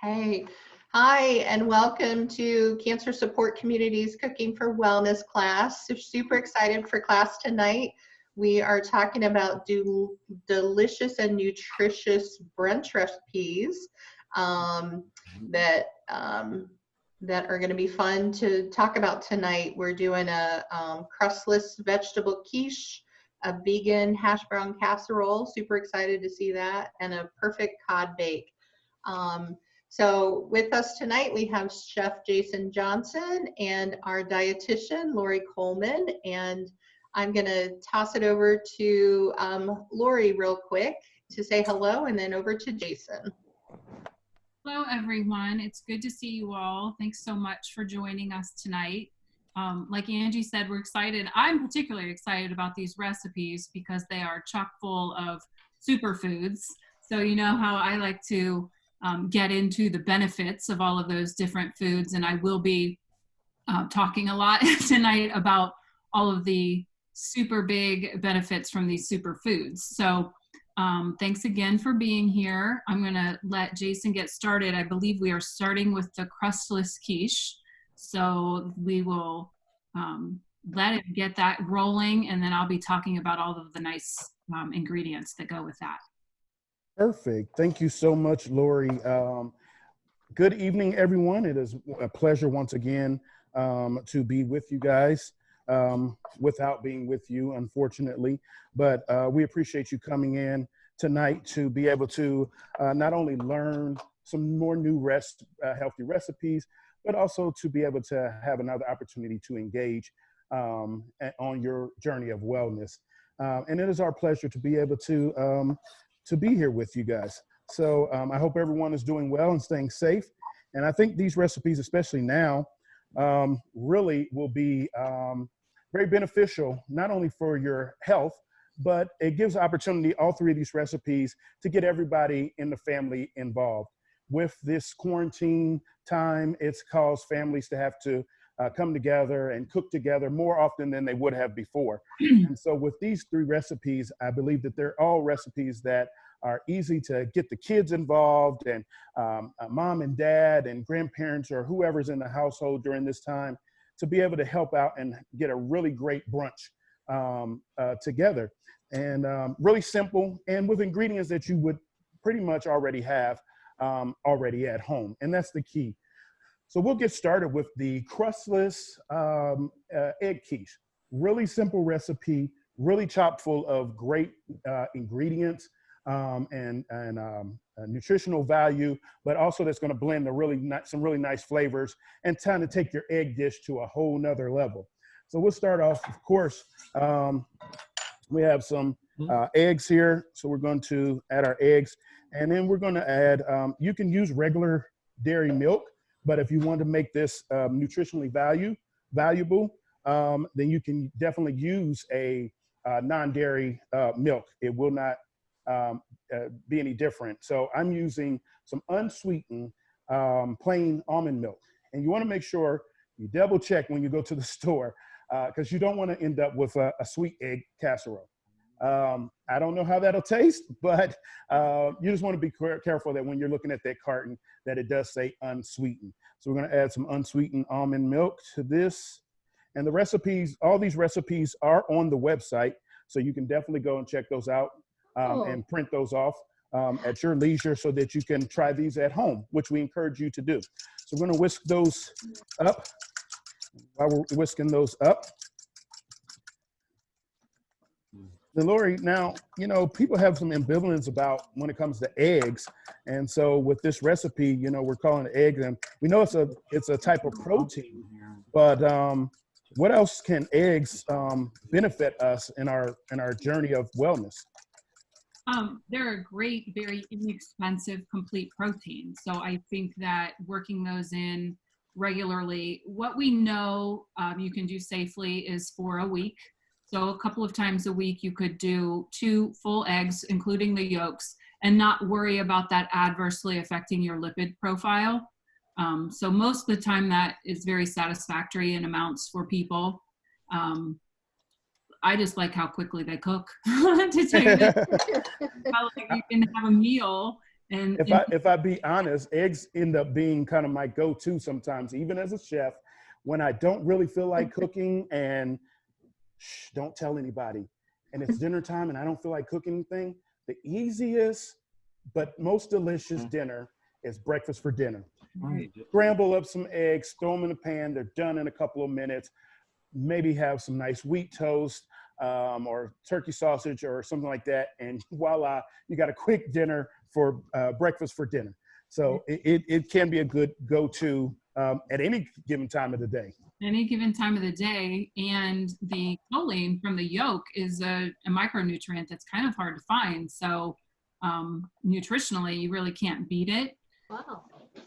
Hey, hi, and welcome to Cancer Support Community's Cooking for Wellness class. So super excited for class tonight. We are talking about delicious and nutritious brunch recipes that are going to be fun to talk about tonight. We're doing a crustless vegetable quiche, a vegan hash brown casserole, super excited to see that, and a perfect cod bake. So with us tonight, we have Chef Jason Johnson and our dietitian, Lori Coleman. And I'm going to toss it over to Lori real quick to say hello, and then over to Jason. Hello, everyone. It's good to see you all. Thanks so much for joining us tonight. Like Angie said, we're excited. I'm particularly excited about these recipes because they are chock full of superfoods. So you know how I like to get into the benefits of all of those different foods, and I will be talking a lot tonight about all of the super big benefits from these superfoods. So thanks again for being here. I'm going to let Jason get started. I believe we are starting with the crustless quiche, so we will let it get that rolling, and then I'll be talking about all of the nice ingredients that go with that. Perfect. Thank you so much, Lori. Good evening, everyone. It is a pleasure once again to be with you guys without being with you, unfortunately. But we appreciate you coming in tonight to be able to not only learn some more new healthy recipes, but also to be able to have another opportunity to engage on your journey of wellness. And it is our pleasure to be able to be here with you guys. So I hope everyone is doing well and staying safe. And I think these recipes, especially now, really will be very beneficial, not only for your health, but it gives opportunity, all three of these recipes, to get everybody in the family involved. With this quarantine time, it's caused families to have to come together and cook together more often than they would have before. And so with these three recipes, I believe that they're all recipes that are easy to get the kids involved, and mom and dad and grandparents or whoever's in the household during this time to be able to help out and get a really great brunch together. And really simple, and with ingredients that you would pretty much already have already at home. And that's the key. So we'll get started with the crustless egg quiche. Really simple recipe, really chock full of great ingredients and nutritional value, but also that's going to blend some really nice flavors and kind of take your egg dish to a whole nother level. So we'll start off, of course, we have some eggs here. So we're going to add our eggs, and then we're going to add, you can use regular dairy milk, but if you want to make this nutritionally valuable, then you can definitely use a non-dairy milk. It will not be any different. So I'm using some unsweetened plain almond milk. And you want to make sure you double check when you go to the store because you don't want to end up with a sweet egg casserole. I don't know how that'll taste, but you just want to be careful that when you're looking at that carton that it does say unsweetened. So we're going to add some unsweetened almond milk to this. And the recipes, all these recipes are on the website, so you can definitely go and check those out and print those off at your leisure so that you can try these at home, which we encourage you to do. So we're going to whisk those up. While we're whisking those up, Lori, now, you know, people have some ambivalence about when it comes to eggs. And so with this recipe, you know, we're calling it eggs, and we know it's a type of protein, but what else can eggs benefit us in our journey of wellness? They're a great, very inexpensive, complete protein. So I think that working those in regularly, what we know you can do safely is for a week. So a couple of times a week, you could do 2 full eggs, including the yolks, and not worry about that adversely affecting your lipid profile. So most of the time that is very satisfactory in amounts for people. I just like how quickly they cook. To tell you the how like you can have a meal and If I be honest, eggs end up being kind of my go-to sometimes, even as a chef, when I don't really feel like cooking and don't tell anybody, and it's dinner time and I don't feel like cooking anything, the easiest but most delicious dinner is breakfast for dinner. right. Scramble up some eggs, throw them in the pan. They're done in a couple of minutes. Maybe have some nice wheat toast or turkey sausage or something like that. And voila, you got a quick dinner for breakfast for dinner. So it can be a good go-to at any given time of the day. Any given time of the day. And the choline from the yolk is a micronutrient that's kind of hard to find. So nutritionally, you really can't beat it. Wow.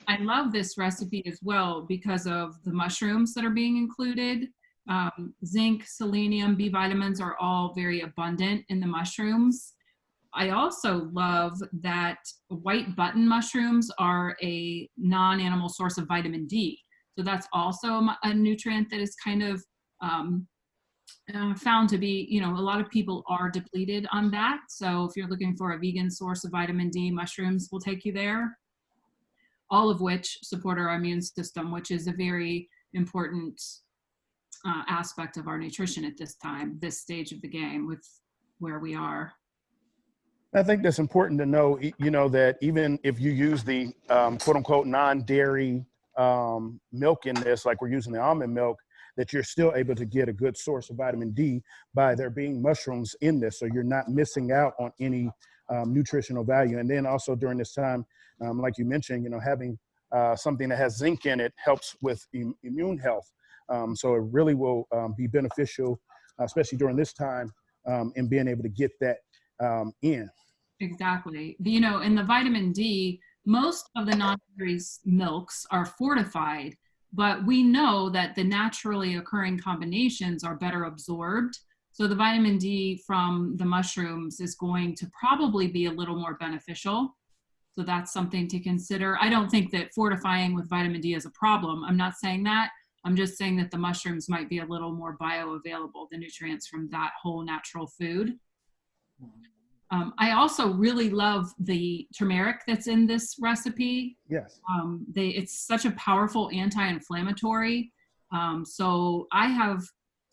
I love this recipe as well because of the mushrooms that are being included. Zinc, selenium, B vitamins are all very abundant in the mushrooms. I also love that white button mushrooms are a non-animal source of vitamin D. So that's also a nutrient that is kind of found to be, you know, a lot of people are depleted on that. So if you're looking for a vegan source of vitamin D, mushrooms will take you there. All of which support our immune system, which is a very important aspect of our nutrition at this time, this stage of the game with where we are. I think that's important to know, you know, that even if you use the quote unquote non-dairy milk in this, like we're using the almond milk, that you're still able to get a good source of vitamin D by there being mushrooms in this. So you're not missing out on any nutritional value. And then also during this time, like you mentioned, you know, having something that has zinc in it helps with immune health. So it really will be beneficial, especially during this time, in being able to get that in. Exactly. You know, in the vitamin D, most of the non-dairy milks are fortified, but we know that the naturally occurring combinations are better absorbed. So the vitamin D from the mushrooms is going to probably be a little more beneficial. So that's something to consider. I don't think that fortifying with vitamin D is a problem. I'm not saying that. I'm just saying that the mushrooms might be a little more bioavailable, the nutrients from that whole natural food. I also really love the turmeric that's in this recipe. Yes. It's such a powerful anti-inflammatory. So I have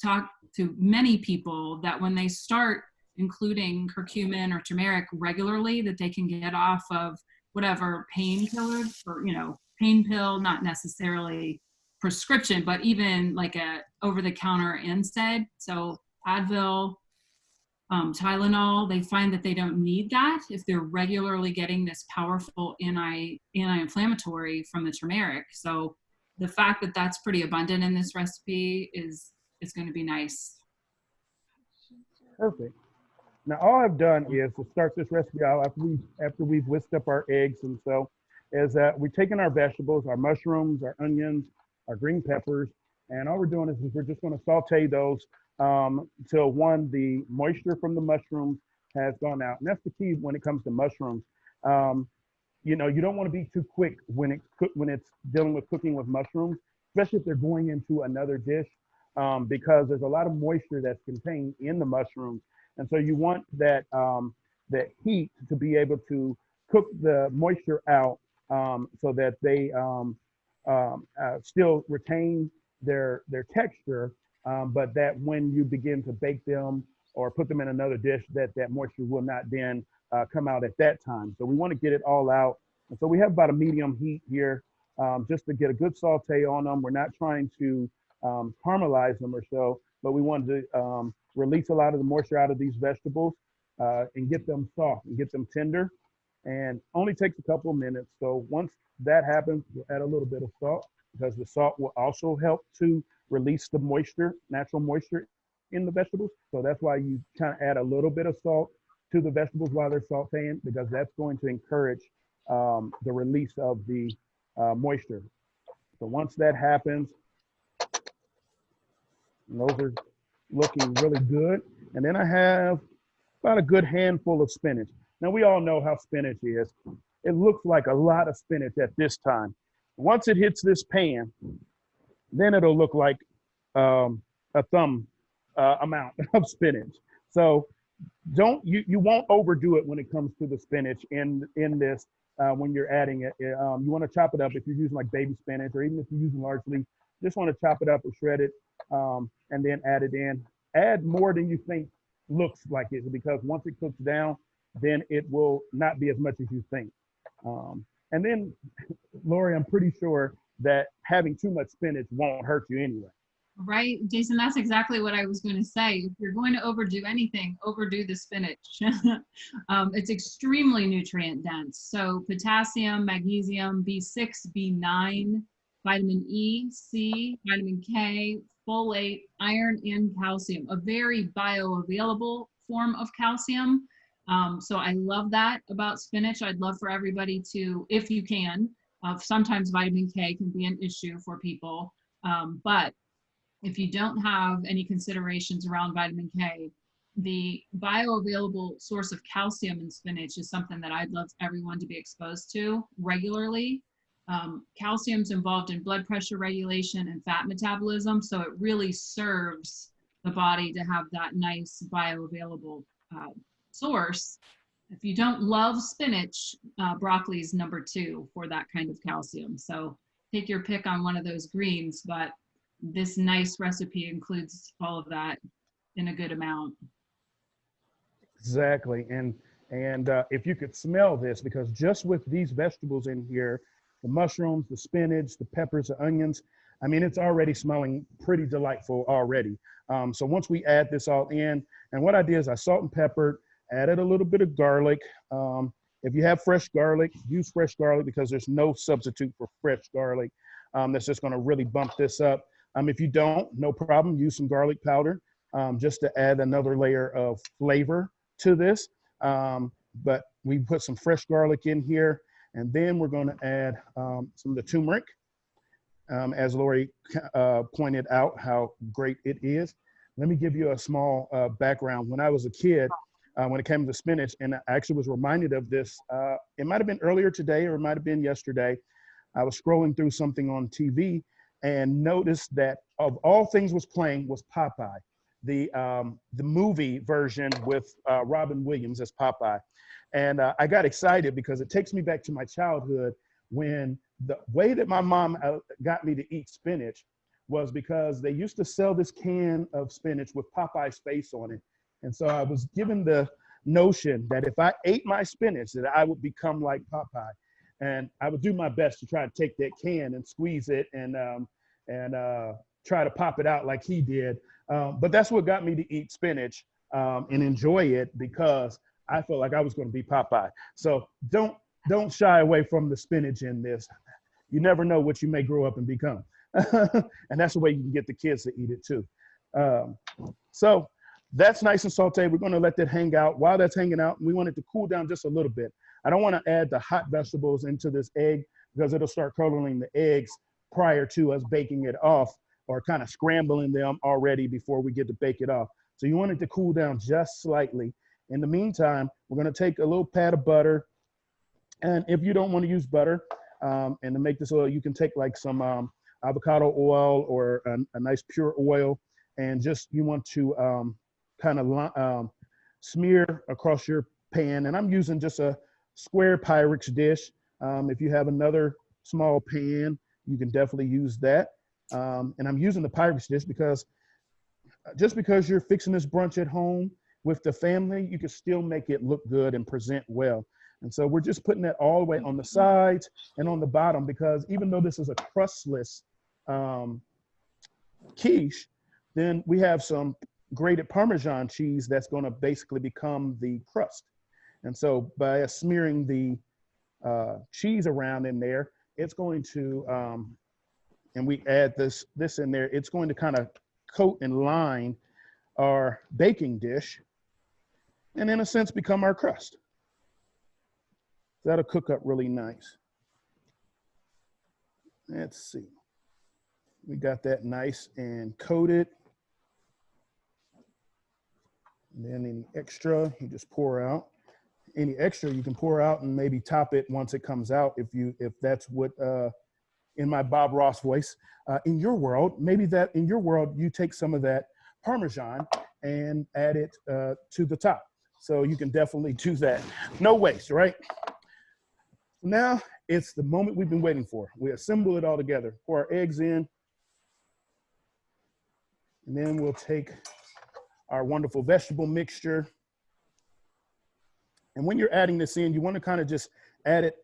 talked to many people that when they start including curcumin or turmeric regularly, that they can get off of whatever painkiller or, you know, pain pill, not necessarily prescription, but even like a over-the-counter NSAID. So Advil, Tylenol, they find that they don't need that if they're regularly getting this powerful anti-inflammatory from the turmeric. So the fact that that's pretty abundant in this recipe is going to be nice. Perfect. Now, all I've done is to start this recipe out after we've whisked up our eggs, and so is that we've taken our vegetables, our mushrooms, our onions, our green peppers, and all we're doing is we're just going to saute those till the moisture from the mushrooms has gone out. And that's the key when it comes to mushrooms. You know, you don't want to be too quick when it's dealing with cooking with mushrooms, especially if they're going into another dish, because there's a lot of moisture that's contained in the mushrooms. And so you want that heat to be able to cook the moisture out so that they still retain their texture, but that when you begin to bake them or put them in another dish, that moisture will not then come out at that time. So we want to get it all out. And so we have about a medium heat here just to get a good saute on them. We're not trying to caramelize them or so, but we want to release a lot of the moisture out of these vegetables and get them soft and get them tender, and only takes a couple of minutes. So once that happens, we'll add a little bit of salt, because the salt will also help to release the moisture, natural moisture in the vegetables. So that's why you kind of add a little bit of salt to the vegetables while they're sauteing, because that's going to encourage the release of the moisture. So once that happens, those are looking really good. And then I have about a good handful of spinach. Now we all know how spinach is. It looks like a lot of spinach at this time. Once it hits this pan, then it'll look like a thumb amount of spinach. So you won't overdo it when it comes to the spinach in this when you're adding it. You want to chop it up if you're using like baby spinach, or even if you're using largely, just want to chop it up or shred it, and then add it in. Add more than you think looks like it, because once it cooks down, then it will not be as much as you think. And then, Lori, I'm pretty sure that having too much spinach won't hurt you anyway. Right, Jason, that's exactly what I was going to say. If you're going to overdo anything, overdo the spinach. It's extremely nutrient dense. So potassium, magnesium, B6, B9, vitamin E, C, vitamin K, folate, iron, and calcium, a very bioavailable form of calcium. So I love that about spinach. I'd love for everybody to, if you can, sometimes vitamin K can be an issue for people, but if you don't have any considerations around vitamin K, the bioavailable source of calcium in spinach is something that I'd love everyone to be exposed to regularly. Calcium's involved in blood pressure regulation and fat metabolism, so it really serves the body to have that nice bioavailable source. If you don't love spinach, broccoli is number 2 for that kind of calcium. So take your pick on one of those greens, but this nice recipe includes all of that in a good amount. Exactly. And if you could smell this, because just with these vegetables in here, the mushrooms, the spinach, the peppers, the onions, I mean, it's already smelling pretty delightful already. So once we add this all in, and what I did is I salt and peppered, added a little bit of garlic. If you have fresh garlic, use fresh garlic, because there's no substitute for fresh garlic. That's just going to really bump this up. If you don't, no problem, use some garlic powder just to add another layer of flavor to this. But we put some fresh garlic in here, and then we're going to add some of the turmeric, as Lori pointed out how great it is. Let me give you a small background. When I was a kid, when it came to spinach, and I actually was reminded of this, it might have been earlier today or it might have been yesterday. I was scrolling through something on TV and noticed that of all things was playing was Popeye, the movie version with Robin Williams as Popeye. And I got excited because it takes me back to my childhood, when the way that my mom got me to eat spinach was because they used to sell this can of spinach with Popeye's face on it. And so I was given the notion that if I ate my spinach, that I would become like Popeye. And I would do my best to try to take that can and squeeze it and try to pop it out like he did. But that's what got me to eat spinach and enjoy it, because I felt like I was going to be Popeye. So don't shy away from the spinach in this. You never know what you may grow up and become. And that's the way you can get the kids to eat it too. So that's nice and sauteed. We're going to let that hang out. While that's hanging out, we want it to cool down just a little bit. I don't want to add the hot vegetables into this egg, because it'll start coloring the eggs prior to us baking it off, or kind of scrambling them already before we get to bake it off. So you want it to cool down just slightly. In the meantime, we're going to take a little pat of butter. And if you don't want to use butter, and to make this oil, you can take like some avocado oil or a nice pure oil, and just you want to kind of smear across your pan. And I'm using just a square Pyrex dish. If you have another small pan, you can definitely use that. And I'm using the Pyrex dish because just because you're fixing this brunch at home with the family, you can still make it look good and present well. And so we're just putting that all the way on the sides and on the bottom, because even though this is a crustless quiche, then we have some grated Parmesan cheese that's going to basically become the crust. And so by smearing the cheese around in there, it's going to, and we add this in there, it's going to kind of coat and line our baking dish, and in a sense become our crust. That'll cook up really nice. Let's see. We got that nice and coated. And then any extra, you just pour out. Any extra you can pour out and maybe top it once it comes out, if that's what, in my Bob Ross voice, in your world, maybe that in your world, you take some of that Parmesan and add it to the top. So you can definitely do that. No waste, right? Now it's the moment we've been waiting for. We assemble it all together, pour our eggs in, and then we'll take our wonderful vegetable mixture. And when you're adding this in, you want to kind of just add it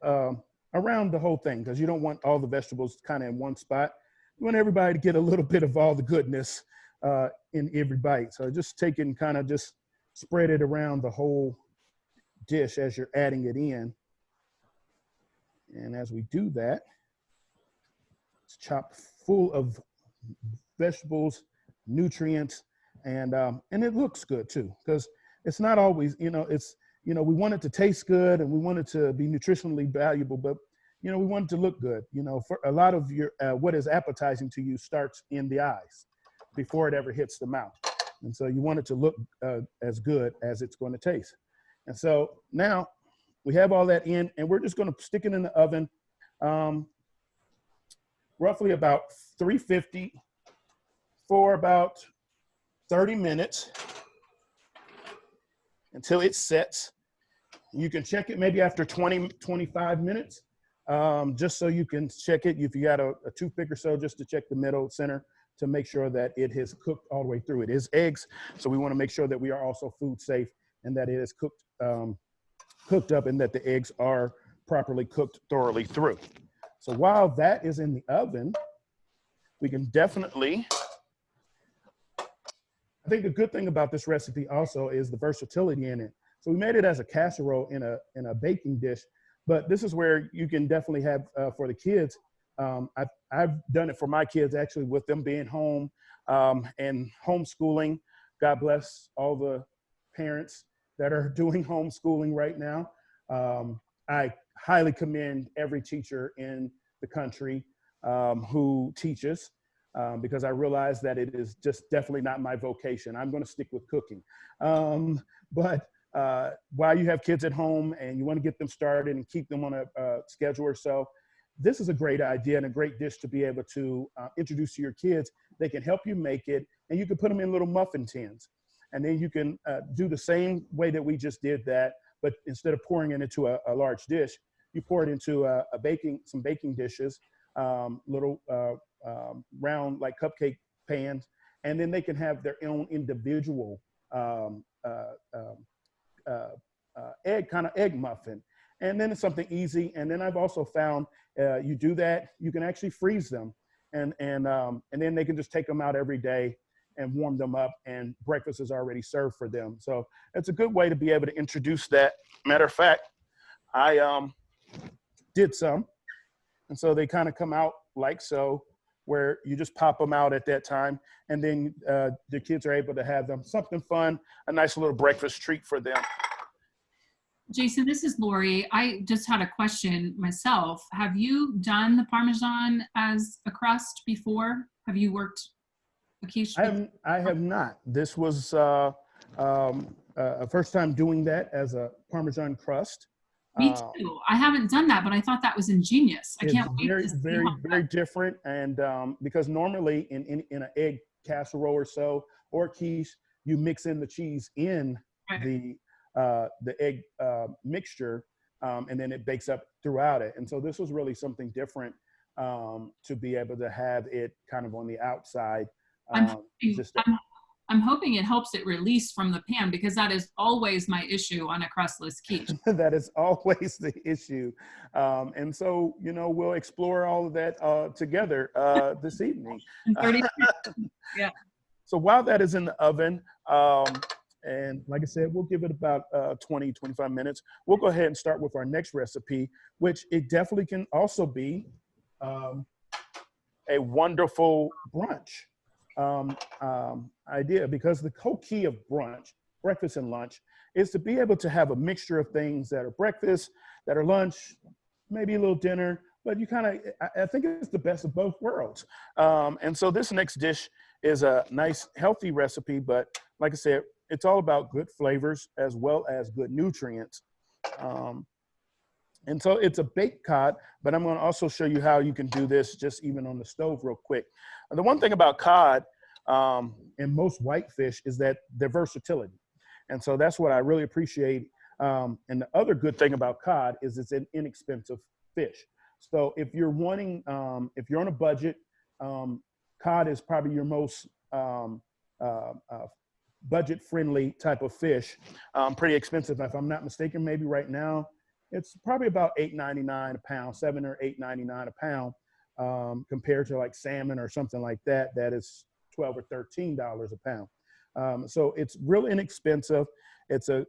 around the whole thing, because you don't want all the vegetables kind of in one spot. You want everybody to get a little bit of all the goodness in every bite. So just take it and kind of just spread it around the whole dish as you're adding it in. And as we do that, it's chopped full of vegetables, nutrients, and it looks good too, because it's not always, we want it to taste good and we want it to be nutritionally valuable, but we want it to look good. For a lot of your what is appetizing to you starts in the eyes before it ever hits the mouth, and so you want it to look as good as it's going to taste. And so now we have all that in, and we're just going to stick it in the oven, roughly about 350 for about 30 minutes until it sets. You can check it maybe after 20, 25 minutes, just so you can check it. If you got a toothpick or so, just to check the middle center to make sure that it has cooked all the way through. It is eggs, so we want to make sure that we are also food safe and that it is cooked up and that the eggs are properly cooked thoroughly through. So while that is in the oven, we can definitely, I think the good thing about this recipe also is the versatility in it. So we made it as a casserole in a baking dish, but this is where you can definitely have for the kids. I've done it for my kids actually with them being home and homeschooling. God bless all the parents that are doing homeschooling right now. I highly commend every teacher in the country who teaches, because I realize that it is just definitely not my vocation. I'm going to stick with cooking. But while you have kids at home and you want to get them started and keep them on a schedule or so, this is a great idea and a great dish to be able to introduce to your kids. They can help you make it, and you can put them in little muffin tins. And then you can do the same way that we just did that, but instead of pouring it into a large dish, you pour it into some baking dishes, little round like cupcake pans, and then they can have their own individual egg muffin. And then it's something easy. And then I've also found you do that, you can actually freeze them, and then they can just take them out every day and warm them up, and breakfast is already served for them. So it's a good way to be able to introduce that. Matter of fact, I did some, and so they kind of come out like so, where you just pop them out at that time, and then the kids are able to have them something fun, a nice little breakfast treat for them. Jason, this is Lori. I just had a question myself. Have you done the Parmesan as a crust before? Have you worked a quiche? I have not. This was a first time doing that as a Parmesan crust. Me too. I haven't done that, but I thought that was ingenious. I can't wait to see very different. And because normally in an egg casserole or so, or quiche, you mix in the cheese in the egg mixture, and then it bakes up throughout it. And so this was really something different, to be able to have it kind of on the outside. I'm hoping it helps it release from the pan, because that is always my issue on a crustless quiche. That is always the issue. And so, we'll explore all of that together this evening. In 30 minutes. Yeah. So while that is in the oven, and like I said, we'll give it about 20, 25 minutes. We'll go ahead and start with our next recipe, which it definitely can also be a wonderful brunch idea, because the whole key of brunch, breakfast and lunch, is to be able to have a mixture of things that are breakfast, that are lunch, maybe a little dinner, but you I think it's the best of both worlds. And so this next dish is a nice, healthy recipe, but like I said, it's all about good flavors as well as good nutrients. And so it's a baked cod, but I'm going to also show you how you can do this just even on the stove real quick. The one thing about cod, in most whitefish is that their versatility. And so that's what I really appreciate. And the other good thing about cod is it's an inexpensive fish. So if you're wanting, if you're on a budget, cod is probably your most budget-friendly type of fish. Pretty expensive, if I'm not mistaken. Maybe right now it's probably about $8.99 a pound, $7 or $8.99 a pound, compared to like salmon or something like that. That is $12 or $13 a pound. So it's real inexpensive. It's a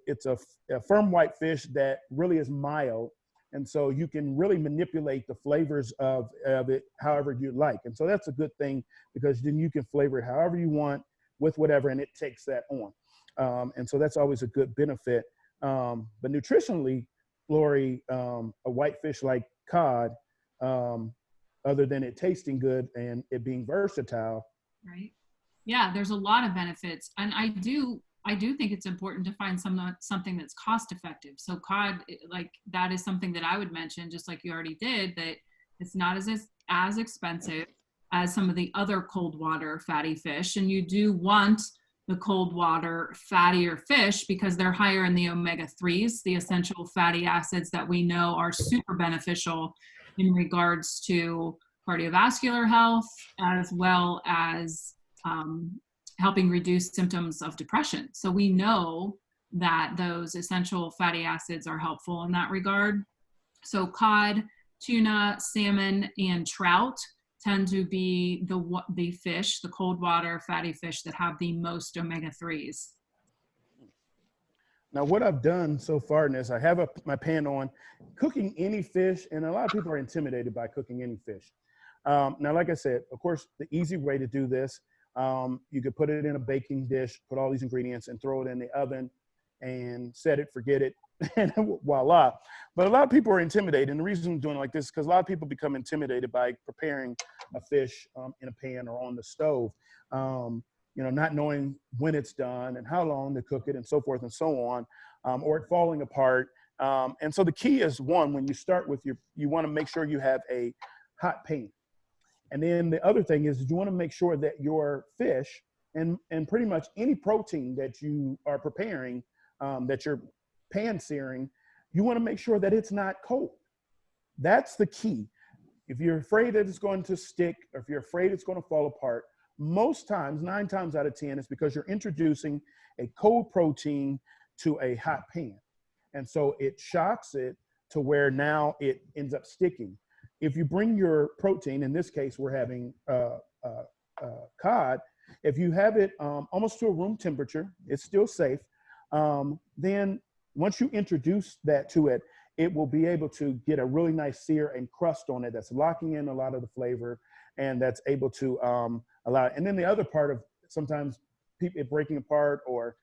firm white fish that really is mild. And so you can really manipulate the flavors of it however you like. And so that's a good thing, because then you can flavor it however you want with whatever, and it takes that on. And so that's always a good benefit. But nutritionally, Lori, a white fish like cod, other than it tasting good and it being versatile. Right. Yeah, there's a lot of benefits. And I do think it's important to find something that's cost effective. So cod, like that is something that I would mention, just like you already did, that it's not as expensive as some of the other cold water fatty fish. And you do want the cold water fattier fish because they're higher in the omega-3s, the essential fatty acids that we know are super beneficial in regards to cardiovascular health, as well as helping reduce symptoms of depression. So we know that those essential fatty acids are helpful in that regard. So cod, tuna, salmon, and trout tend to be the fish, the cold water fatty fish that have the most omega-3s. Now, what I've done so far in this, I have my pan on cooking any fish, and a lot of people are intimidated by cooking any fish. Now, like I said, of course, the easy way to do this, you could put it in a baking dish, put all these ingredients, and throw it in the oven and set it, forget it, and voila. But a lot of people are intimidated, and the reason I'm doing it like this is because a lot of people become intimidated by preparing a fish in a pan or on the stove, not knowing when it's done and how long to cook it and so forth and so on, or it falling apart. And so the key is, one, when you start with you want to make sure you have a hot pan. And then the other thing is you want to make sure that your fish and pretty much any protein that you are preparing, that you're pan searing, you want to make sure that it's not cold. That's the key. If you're afraid that it's going to stick, or if you're afraid it's going to fall apart, most times, 9 times out of 10, it's because you're introducing a cold protein to a hot pan. And so it shocks it to where now it ends up sticking. If you bring your protein, in this case, we're having cod, if you have it almost to a room temperature, it's still safe. Then once you introduce that to it, it will be able to get a really nice sear and crust on it that's locking in a lot of the flavor, and that's able to allow it. And then the other part of sometimes it breaking apart or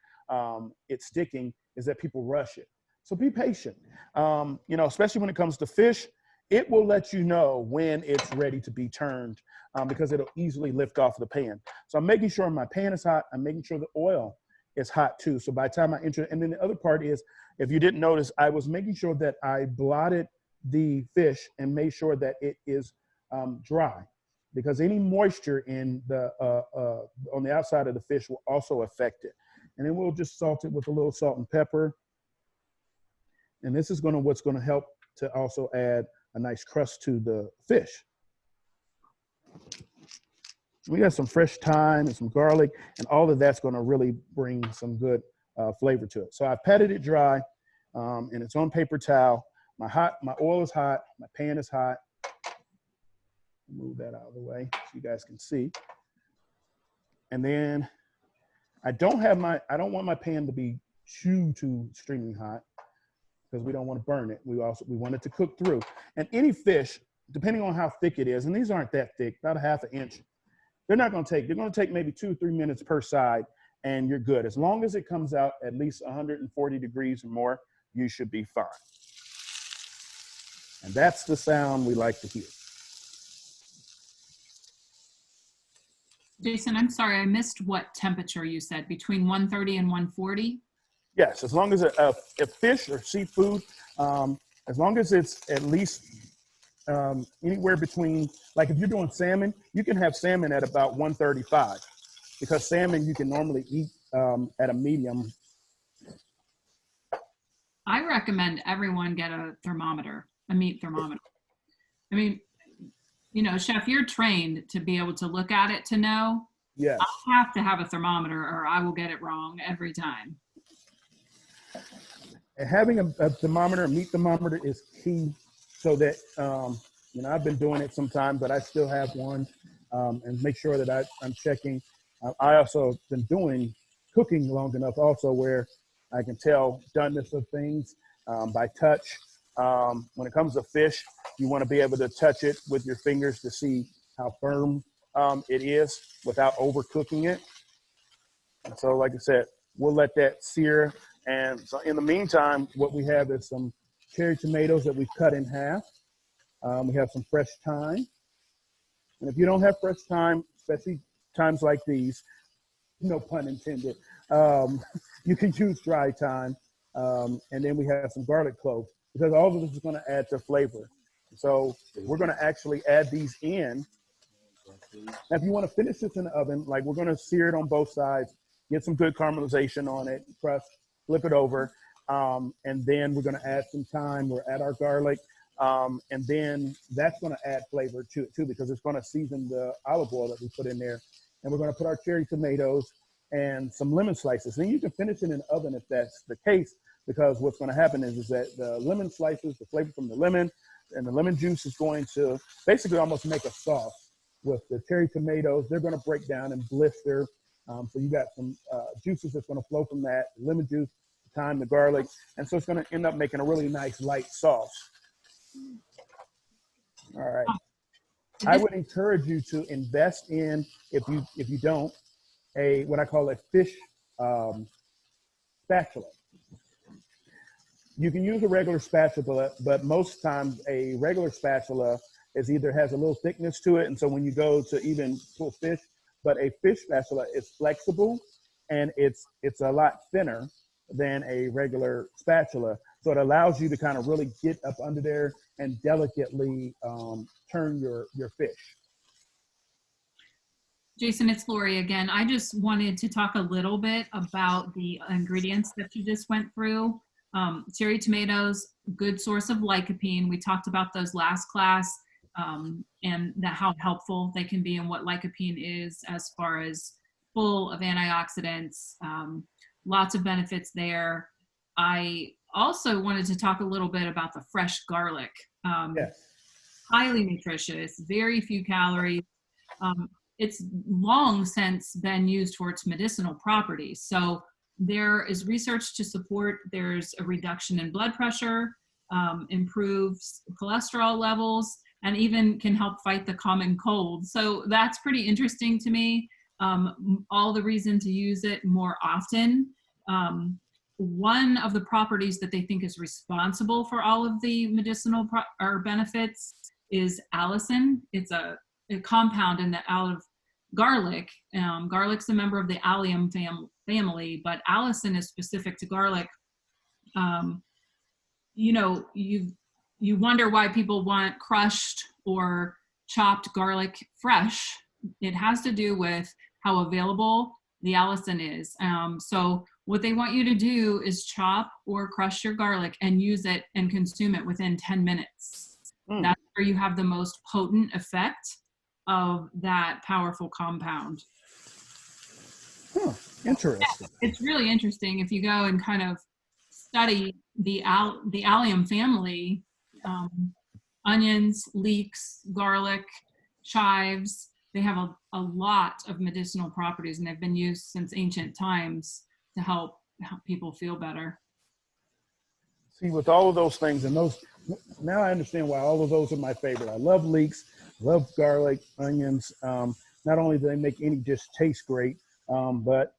it sticking is that people rush it. So be patient, especially when it comes to fish. It will let you know when it's ready to be turned because it'll easily lift off the pan. So I'm making sure my pan is hot. I'm making sure the oil is hot too. So by the time I enter, and then the other part is, if you didn't notice, I was making sure that I blotted the fish and made sure that it is dry, because any moisture in the on the outside of the fish will also affect it. And then we'll just salt it with a little salt and pepper. And this is what's going to help to also add a nice crust to the fish. We got some fresh thyme and some garlic, and all of that's going to really bring some good flavor to it. So I've patted it dry, and it's on paper towel. My oil is hot, my pan is hot. Move that out of the way so you guys can see. And then I don't want my pan to be too extremely hot, because we don't want to burn it. We want it to cook through. And any fish, depending on how thick it is, and these aren't that thick, about a ½ inch, they're going to take maybe 2 or 3 minutes per side, and you're good. As long as it comes out at least 140 degrees or more, you should be fine. And that's the sound we like to hear. Jason, I'm sorry, I missed what temperature you said, between 130 and 140? Yes, as long as a fish or seafood, as long as it's at least anywhere between, like if you're doing salmon, you can have salmon at about 135. because salmon you can normally eat at a medium. I recommend everyone get a thermometer, a meat thermometer. I mean, you know, Chef, you're trained to be able to look at it to know. Yes. I have to have a thermometer or I will get it wrong every time. And having a thermometer, a meat thermometer, is key, so that you know, I've been doing it sometimes, but I still have one, and make sure that I'm checking. I also have been doing cooking long enough also where I can tell doneness of things by touch. When it comes to fish, you want to be able to touch it with your fingers to see how firm it is without overcooking it. And so, like I said, we'll let that sear. And so in the meantime, what we have is some cherry tomatoes that we've cut in half. We have some fresh thyme. And if you don't have fresh thyme, especially times like these, no pun intended, you can use dry thyme. And then we have some garlic cloves, because all of this is going to add to flavor. So we're going to actually add these in. Now, if you want to finish this in the oven, like, we're going to sear it on both sides, get some good caramelization on it, crust, flip it over, and then we're going to add some thyme. We'll add our garlic, and then that's going to add flavor to it too, because it's going to season the olive oil that we put in there. And we're going to put our cherry tomatoes and some lemon slices. And you can finish it in the oven if that's the case, because what's going to happen is that the lemon slices, the flavor from the lemon and the lemon juice is going to basically almost make a sauce with the cherry tomatoes. They're going to break down and blister. So you got some juices that's going to flow from that, lemon juice, the thyme, the garlic. And so it's going to end up making a really nice light sauce. All right. I would encourage you to invest in, if you don't, what I call a fish spatula. You can use a regular spatula, but most times a regular spatula either has a little thickness to it, and so when you go to even pull fish, but a fish spatula is flexible and it's a lot thinner than a regular spatula. So it allows you to kind of really get up under there and delicately turn your fish. Jason, it's Lori again. I just wanted to talk a little bit about the ingredients that you just went through. Cherry tomatoes, good source of lycopene. We talked about those last class, and how helpful they can be and what lycopene is as far as full of antioxidants. Lots of benefits there. I also wanted to talk a little bit about the fresh garlic. Yes. Highly nutritious, very few calories. It's long since been used for its medicinal properties. So there is research to support there's a reduction in blood pressure, improves cholesterol levels, and even can help fight the common cold. So that's pretty interesting to me. All the reason to use it more often. One of the properties that they think is responsible for all of the medicinal benefits is allicin. It's a compound out of garlic. Garlic's a member of the allium family, but allicin is specific to garlic. You know, you wonder why people want crushed or chopped garlic fresh. It has to do with how available the allicin is. So what they want you to do is chop or crush your garlic and use it and consume it within 10 minutes. That's where you have the most potent effect of that powerful compound. Huh, interesting. Yeah, it's really interesting if you go and kind of study the allium family, onions, leeks, garlic, chives. They have a lot of medicinal properties, and they've been used since ancient times to help people feel better. See, with all of those things, and those, now I understand why all of those are my favorite. I love leeks, love garlic, onions. Not only do they make any dish taste great, but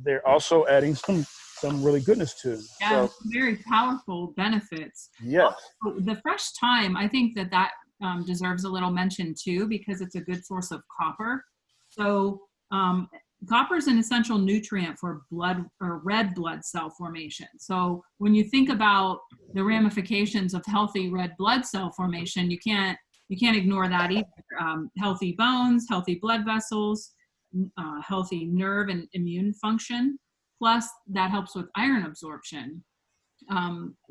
they're also adding some really goodness to them. Yeah, so, very powerful benefits. Yes. Also, the fresh thyme, I think that deserves a little mention too, because it's a good source of copper. So copper is an essential nutrient for blood or red blood cell formation. So when you think about the ramifications of healthy red blood cell formation, you can't ignore that either. Healthy bones, healthy blood vessels, healthy nerve and immune function. Plus, that helps with iron absorption.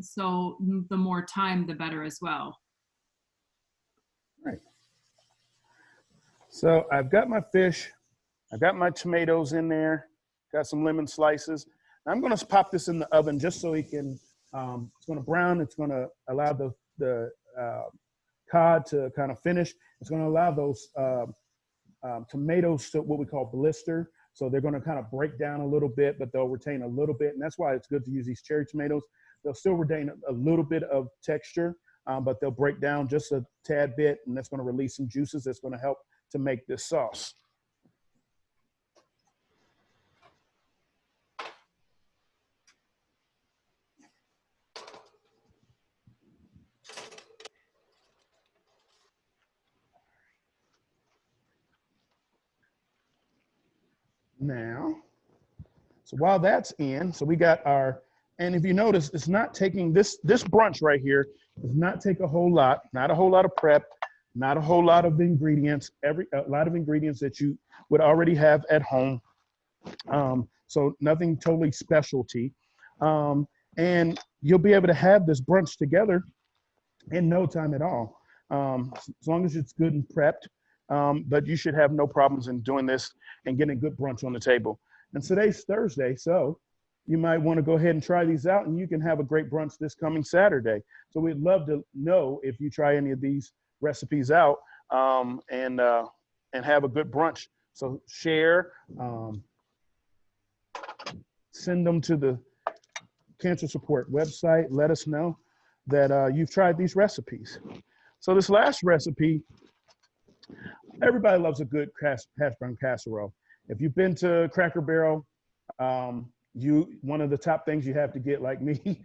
So the more time, the better as well. Right. So I've got my fish, I've got my tomatoes in there, got some lemon slices. I'm going to pop this in the oven just so it can, it's going to brown. It's going to allow the cod to kind of finish. It's going to allow those tomatoes to what we call blister. So they're going to kind of break down a little bit, but they'll retain a little bit. And that's why it's good to use these cherry tomatoes. They'll still retain a little bit of texture, but they'll break down just a tad bit. And that's going to release some juices that's going to help to make this sauce. Now, so while that's in, so we got our, and if you notice, it's not taking this brunch right here does not take a whole lot, not a whole lot of prep, not a whole lot of ingredients, a lot of ingredients that you would already have at home. So nothing totally specialty. And you'll be able to have this brunch together in no time at all, as long as it's good and prepped. But you should have no problems in doing this and getting a good brunch on the table. And today's Thursday, so you might want to go ahead and try these out, and you can have a great brunch this coming Saturday. So we'd love to know if you try any of these recipes out, and have a good brunch. So share, send them to the Cancer Support website. Let us know that you've tried these recipes. So this last recipe, everybody loves a good hash brown casserole. If you've been to Cracker Barrel, one of the top things you have to get, like me,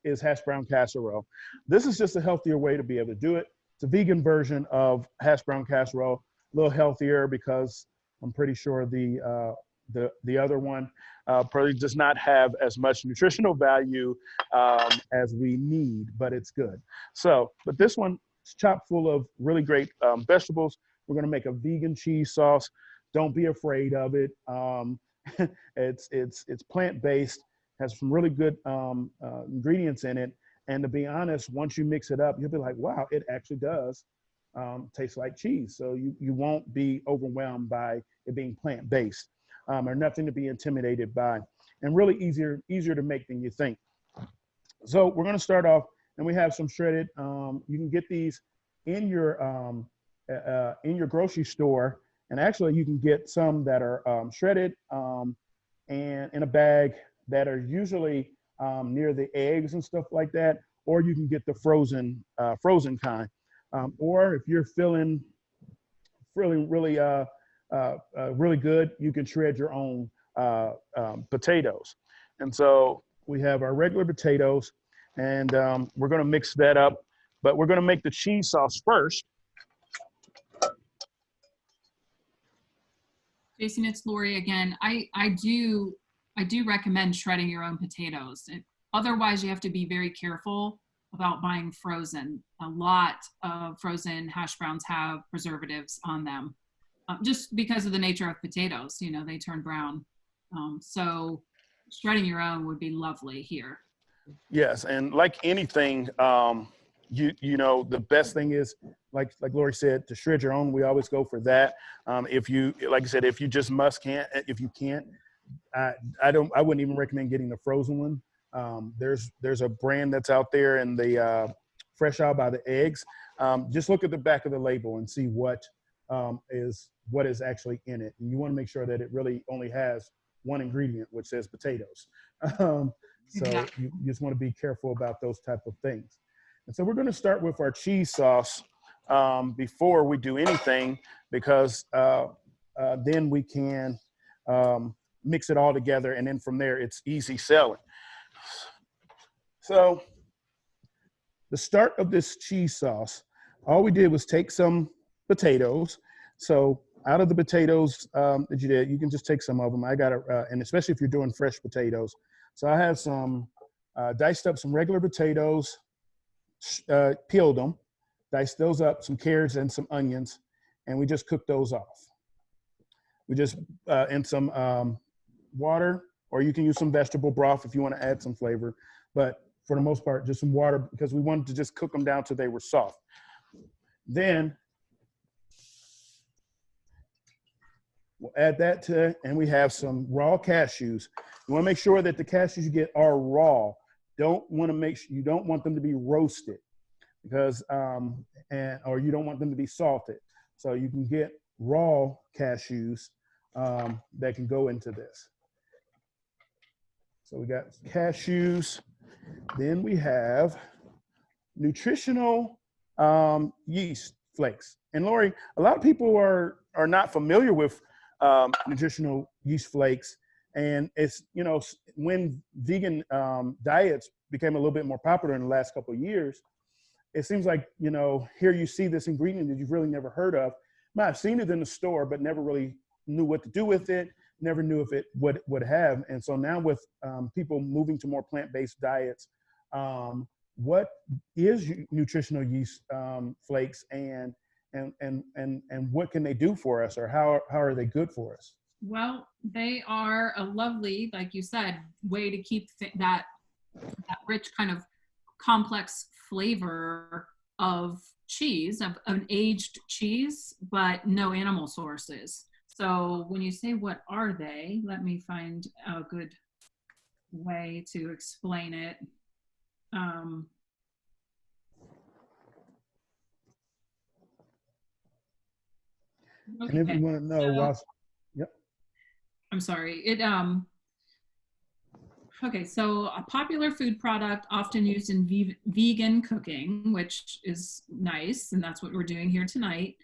is hash brown casserole. This is just a healthier way to be able to do it. It's a vegan version of hash brown casserole, a little healthier because I'm pretty sure the other one probably does not have as much nutritional value as we need, but it's good. So, but this one is chock full of really great vegetables. We're gonna make a vegan cheese sauce. Don't be afraid of it. It's plant-based, has some really good ingredients in it. And to be honest, once you mix it up, you'll be like, wow, it actually does taste like cheese. So you won't be overwhelmed by it being plant-based, or nothing to be intimidated by, and really easier to make than you think. So we're gonna start off, and we have some shredded, you can get these in your grocery store. And actually, you can get some that are shredded and in a bag that are usually near the eggs and stuff like that. Or you can get the frozen kind. Or if you're feeling really good, you can shred your own potatoes. And so we have our regular potatoes, and we're going to mix that up. But we're going to make the cheese sauce first. Jason, it's Lori again. I do recommend shredding your own potatoes. Otherwise, you have to be very careful about buying frozen. A lot of frozen hash browns have preservatives on them, just because of the nature of potatoes. You know, they turn brown. So shredding your own would be lovely here. Yes, and like anything, you know, the best thing is, like Lori said, to shred your own. We always go for that. If you, like I said, if you just if you can't, I wouldn't even recommend getting the frozen one. There's a brand that's out there, and the fresh out by the eggs. Just look at the back of the label and see what is actually in it. And you want to make sure that it really only has one ingredient, which says potatoes. So you just want to be careful about those type of things. And so we're going to start with our cheese sauce before we do anything, because then we can mix it all together, and then from there it's easy selling. So the start of this cheese sauce, all we did was take some potatoes. So out of the potatoes that you did, you can just take some of them. I got it, and especially if you're doing fresh potatoes. So I have some diced up some regular potatoes, peeled them, diced those up, some carrots and some onions, and we just cooked those off. We just, and some water, or you can use some vegetable broth if you want to add some flavor. But for the most part, just some water, because we wanted to just cook them down till they were soft. Then we'll add that to, and we have some raw cashews. You want to make sure that the cashews you get are raw. You don't want them to be roasted, because or you don't want them to be salted. So you can get raw cashews that can go into this. So we got cashews. Then we have nutritional yeast flakes. And Lori, a lot of people are not familiar with nutritional yeast flakes. And it's, when vegan diets became a little bit more popular in the last couple of years, it seems like, here you see this ingredient that you've really never heard of. Might have seen it in the store, but never really knew what to do with it, never knew if it would have. And so now with people moving to more plant-based diets, what is nutritional yeast flakes, and what can they do for us, or how are they good for us? Well, they are a lovely, like you said, way to keep that rich kind of complex flavor of cheese, of an aged cheese, but no animal sources. So when you say what are they, let me find a good way to explain it. Okay. And if you want to know, yep. I'm sorry. Okay, so a popular food product often used in vegan cooking, which is nice, and that's what we're doing here tonight.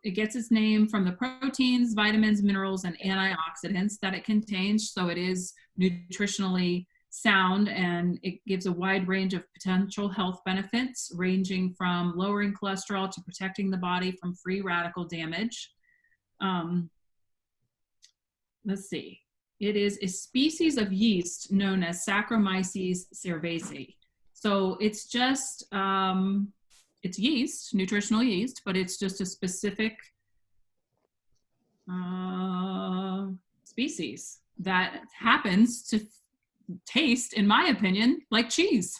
It gets its name from the proteins, vitamins, minerals, and antioxidants that it contains. So it is nutritionally sound, and it gives a wide range of potential health benefits, ranging from lowering cholesterol to protecting the body from free radical damage. Let's see. It is a species of yeast known as Saccharomyces cerevisiae. So it's just, it's yeast, nutritional yeast, but it's just a specific species that happens to taste, in my opinion, like cheese.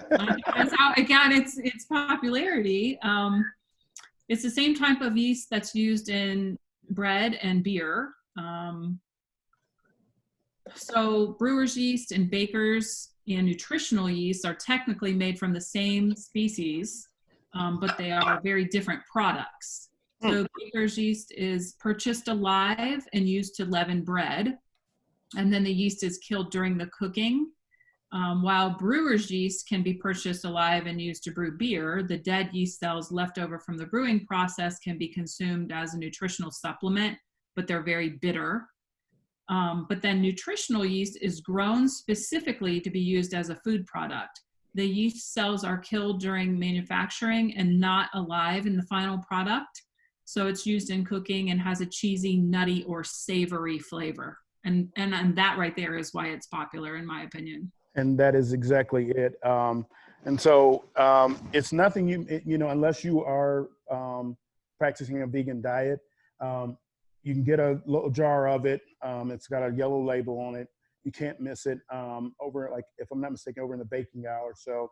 That's how it got its popularity. It's the same type of yeast that's used in bread and beer. So brewer's yeast and baker's and nutritional yeast are technically made from the same species, but they are very different products. So baker's yeast is purchased alive and used to leaven bread, and then the yeast is killed during the cooking. While brewer's yeast can be purchased alive and used to brew beer, the dead yeast cells left over from the brewing process can be consumed as a nutritional supplement, but they're very bitter. But then nutritional yeast is grown specifically to be used as a food product. The yeast cells are killed during manufacturing and not alive in the final product. So it's used in cooking and has a cheesy, nutty, or savory flavor. And that right there is why it's popular, in my opinion. And that is exactly it. And so it's nothing unless you are practicing a vegan diet, you can get a little jar of it. It's got a yellow label on it. You can't miss it over, like, if I'm not mistaken, over in the baking aisle or so.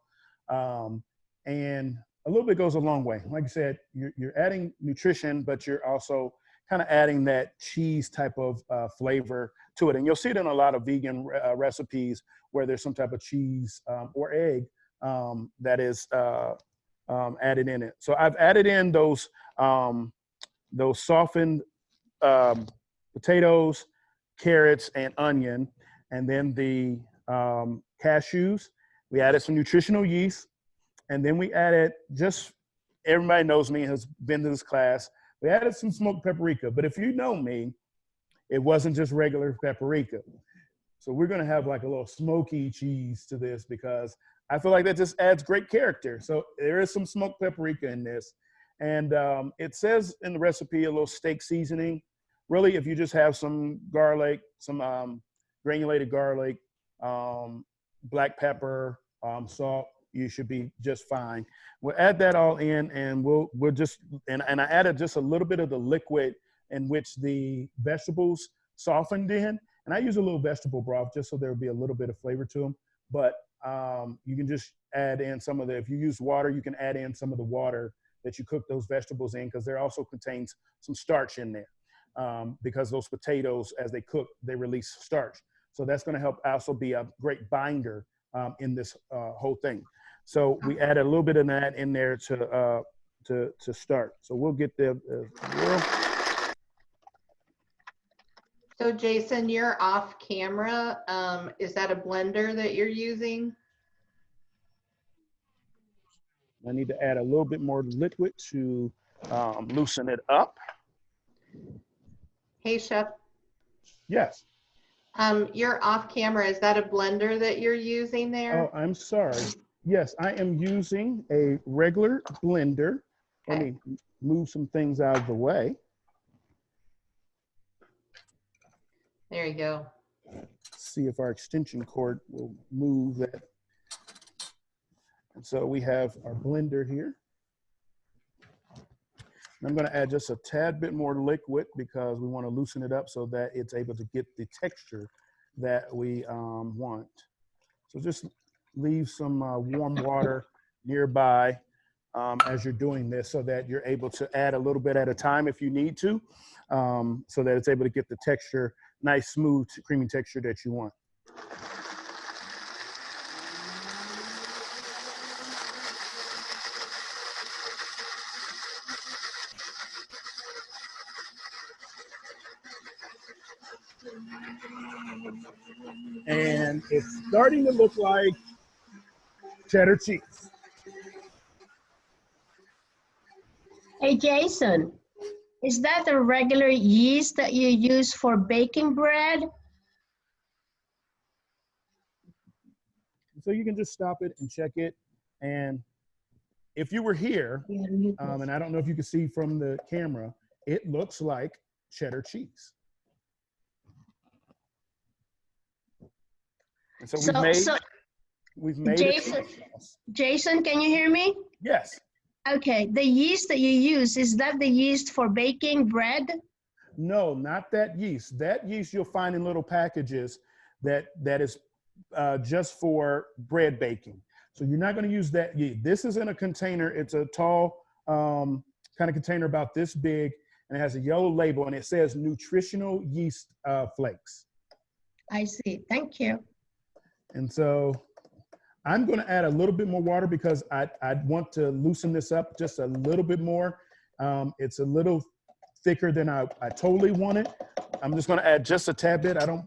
And a little bit goes a long way. Like I said, you're adding nutrition, but you're also kind of adding that cheese type of flavor to it. And you'll see it in a lot of vegan recipes where there's some type of cheese or egg that is added in it. So I've added in those softened potatoes, carrots, and onion, and then the cashews. We added some nutritional yeast, and then we added, just, everybody knows me, has been to this class, we added some smoked paprika. But if you know me, it wasn't just regular paprika. So we're gonna have like a little smoky cheese to this, because I feel like that just adds great character. So there is some smoked paprika in this. And it says in the recipe a little steak seasoning. Really, if you just have some garlic, some granulated garlic, black pepper, salt, you should be just fine. We'll add that all in, and we'll just, and I added just a little bit of the liquid in which the vegetables softened in. And I use a little vegetable broth just so there will be a little bit of flavor to them. But you can just add in some of the, if you use water, you can add in some of the water that you cook those vegetables in, because there also contains some starch in there. Because those potatoes, as they cook, they release starch. So that's going to help also be a great binder in this whole thing. So we added a little bit of that in there to start. So we'll get the So Jason, you're off camera. Is that a blender that you're using? I need to add a little bit more liquid to loosen it up. Hey, Chef. Yes. You're off camera. Is that a blender that you're using there? Oh, I'm sorry. Yes, I am using a regular blender. Let me move some things out of the way. There you go. See if our extension cord will move that. And so we have our blender here. I'm going to add just a tad bit more liquid because we want to loosen it up so that it's able to get the texture that we want. So just leave some warm water nearby as you're doing this so that you're able to add a little bit at a time if you need to, so that it's able to get the texture, nice, smooth, creamy texture that you want. And it's starting to look like cheddar cheese. Hey, Jason, is that the regular yeast that you use for baking bread? So you can just stop it and check it. And if you were here, and I don't know if you can see from the camera, it looks like cheddar cheese. And so we've made Jason, can you hear me? Yes. Okay, the yeast that you use, is that the yeast for baking bread? No, not that yeast. That yeast you'll find in little packages that is just for bread baking. So you're not going to use that yeast. This is in a container. It's a tall kind of container about this big, and it has a yellow label, and it says nutritional yeast flakes. I see. Thank you. And so I'm going to add a little bit more water because I want to loosen this up just a little bit more. It's a little thicker than I totally want it. I'm just going to add just a tad bit. I don't,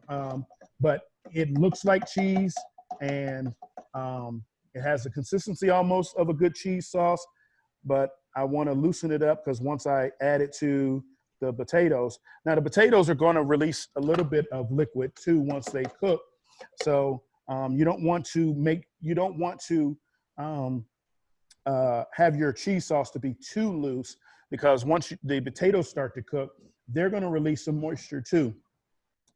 but it looks like cheese, and it has the consistency almost of a good cheese sauce, but I want to loosen it up because once I add it to the potatoes, now the potatoes are going to release a little bit of liquid too once they cook. So you don't want to have your cheese sauce to be too loose, because once the potatoes start to cook, they're going to release some moisture too.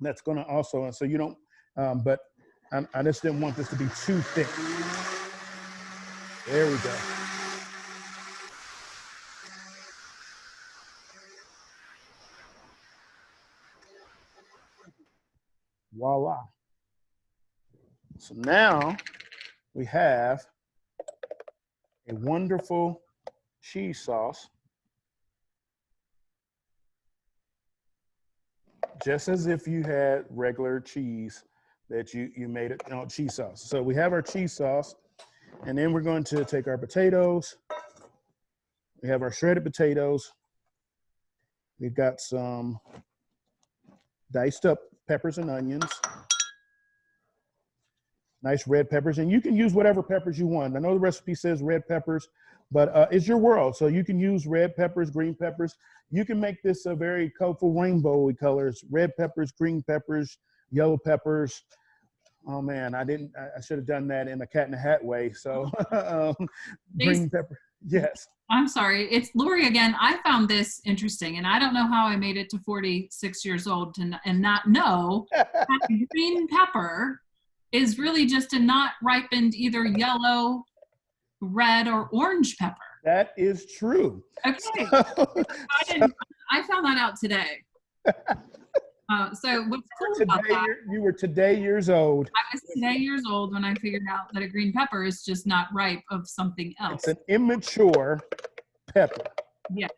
That's going to also, and so you don't, but I just didn't want this to be too thick. There we go. Voila. So now we have a wonderful cheese sauce, just as if you had regular cheese that you made it, cheese sauce. So we have our cheese sauce, and then we're going to take our potatoes. We have our shredded potatoes. We've got some diced up peppers and onions. Nice red peppers, and you can use whatever peppers you want. I know the recipe says red peppers, but it's your world. So you can use red peppers, green peppers. You can make this a very colorful rainbowy colors, red peppers, green peppers, yellow peppers. Oh man, I should have done that in a Cat in the Hat way. So green pepper, yes. I'm sorry, it's Lori again. I found this interesting, and I don't know how I made it to 46 years old and not know that green pepper is really just a not ripened either yellow, red, or orange pepper. That is true. Okay. So, I found that out today. So what's cool about today, that, you were today years old. I was today years old when I figured out that a green pepper is just not ripe of something else. It's an immature pepper. Yes.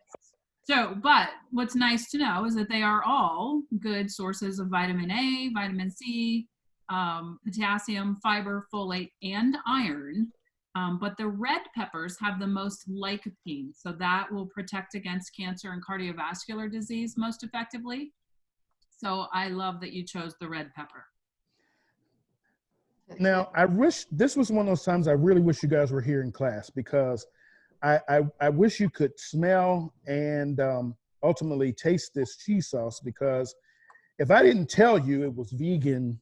So, but what's nice to know is that they are all good sources of vitamin A, vitamin C, potassium, fiber, folate, and iron. But the red peppers have the most lycopene, so that will protect against cancer and cardiovascular disease most effectively. So I love that you chose the red pepper. Now, I wish this was one of those times I really wish you guys were here in class, because I wish you could smell and ultimately taste this cheese sauce, because if I didn't tell you it was vegan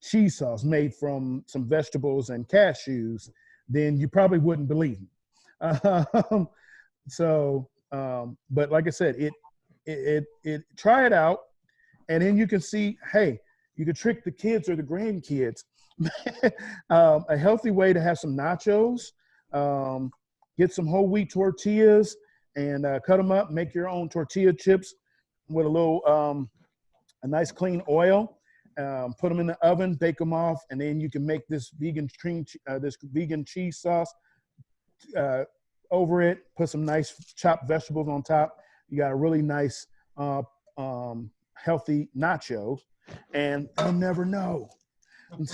cheese sauce made from some vegetables and cashews, then you probably wouldn't believe me. But like I said, it try it out, and then you can see, hey, you can trick the kids or the grandkids. A healthy way to have some nachos, get some whole wheat tortillas and cut them up, make your own tortilla chips with a little, a nice clean oil, put them in the oven, bake them off, and then you can make this vegan cheese sauce over it, put some nice chopped vegetables on top. You got a really nice, healthy nacho, and you'll never know. And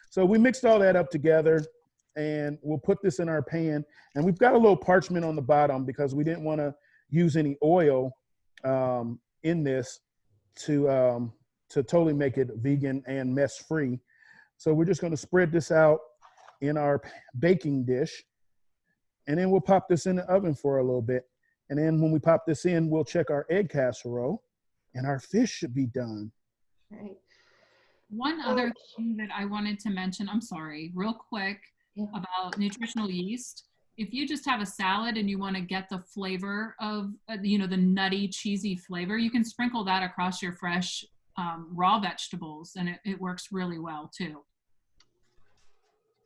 so we mixed all that up together, and we'll put this in our pan. And we've got a little parchment on the bottom because we didn't want to use any oil in this to totally make it vegan and mess-free. So we're just going to spread this out in our baking dish, and then we'll pop this in the oven for a little bit. And then when we pop this in, we'll check our egg casserole, and our fish should be done. Right. One other thing that I wanted to mention, I'm sorry, real quick, about nutritional yeast. If you just have a salad and you want to get the flavor of, the nutty, cheesy flavor, you can sprinkle that across your fresh raw vegetables, and it works really well too.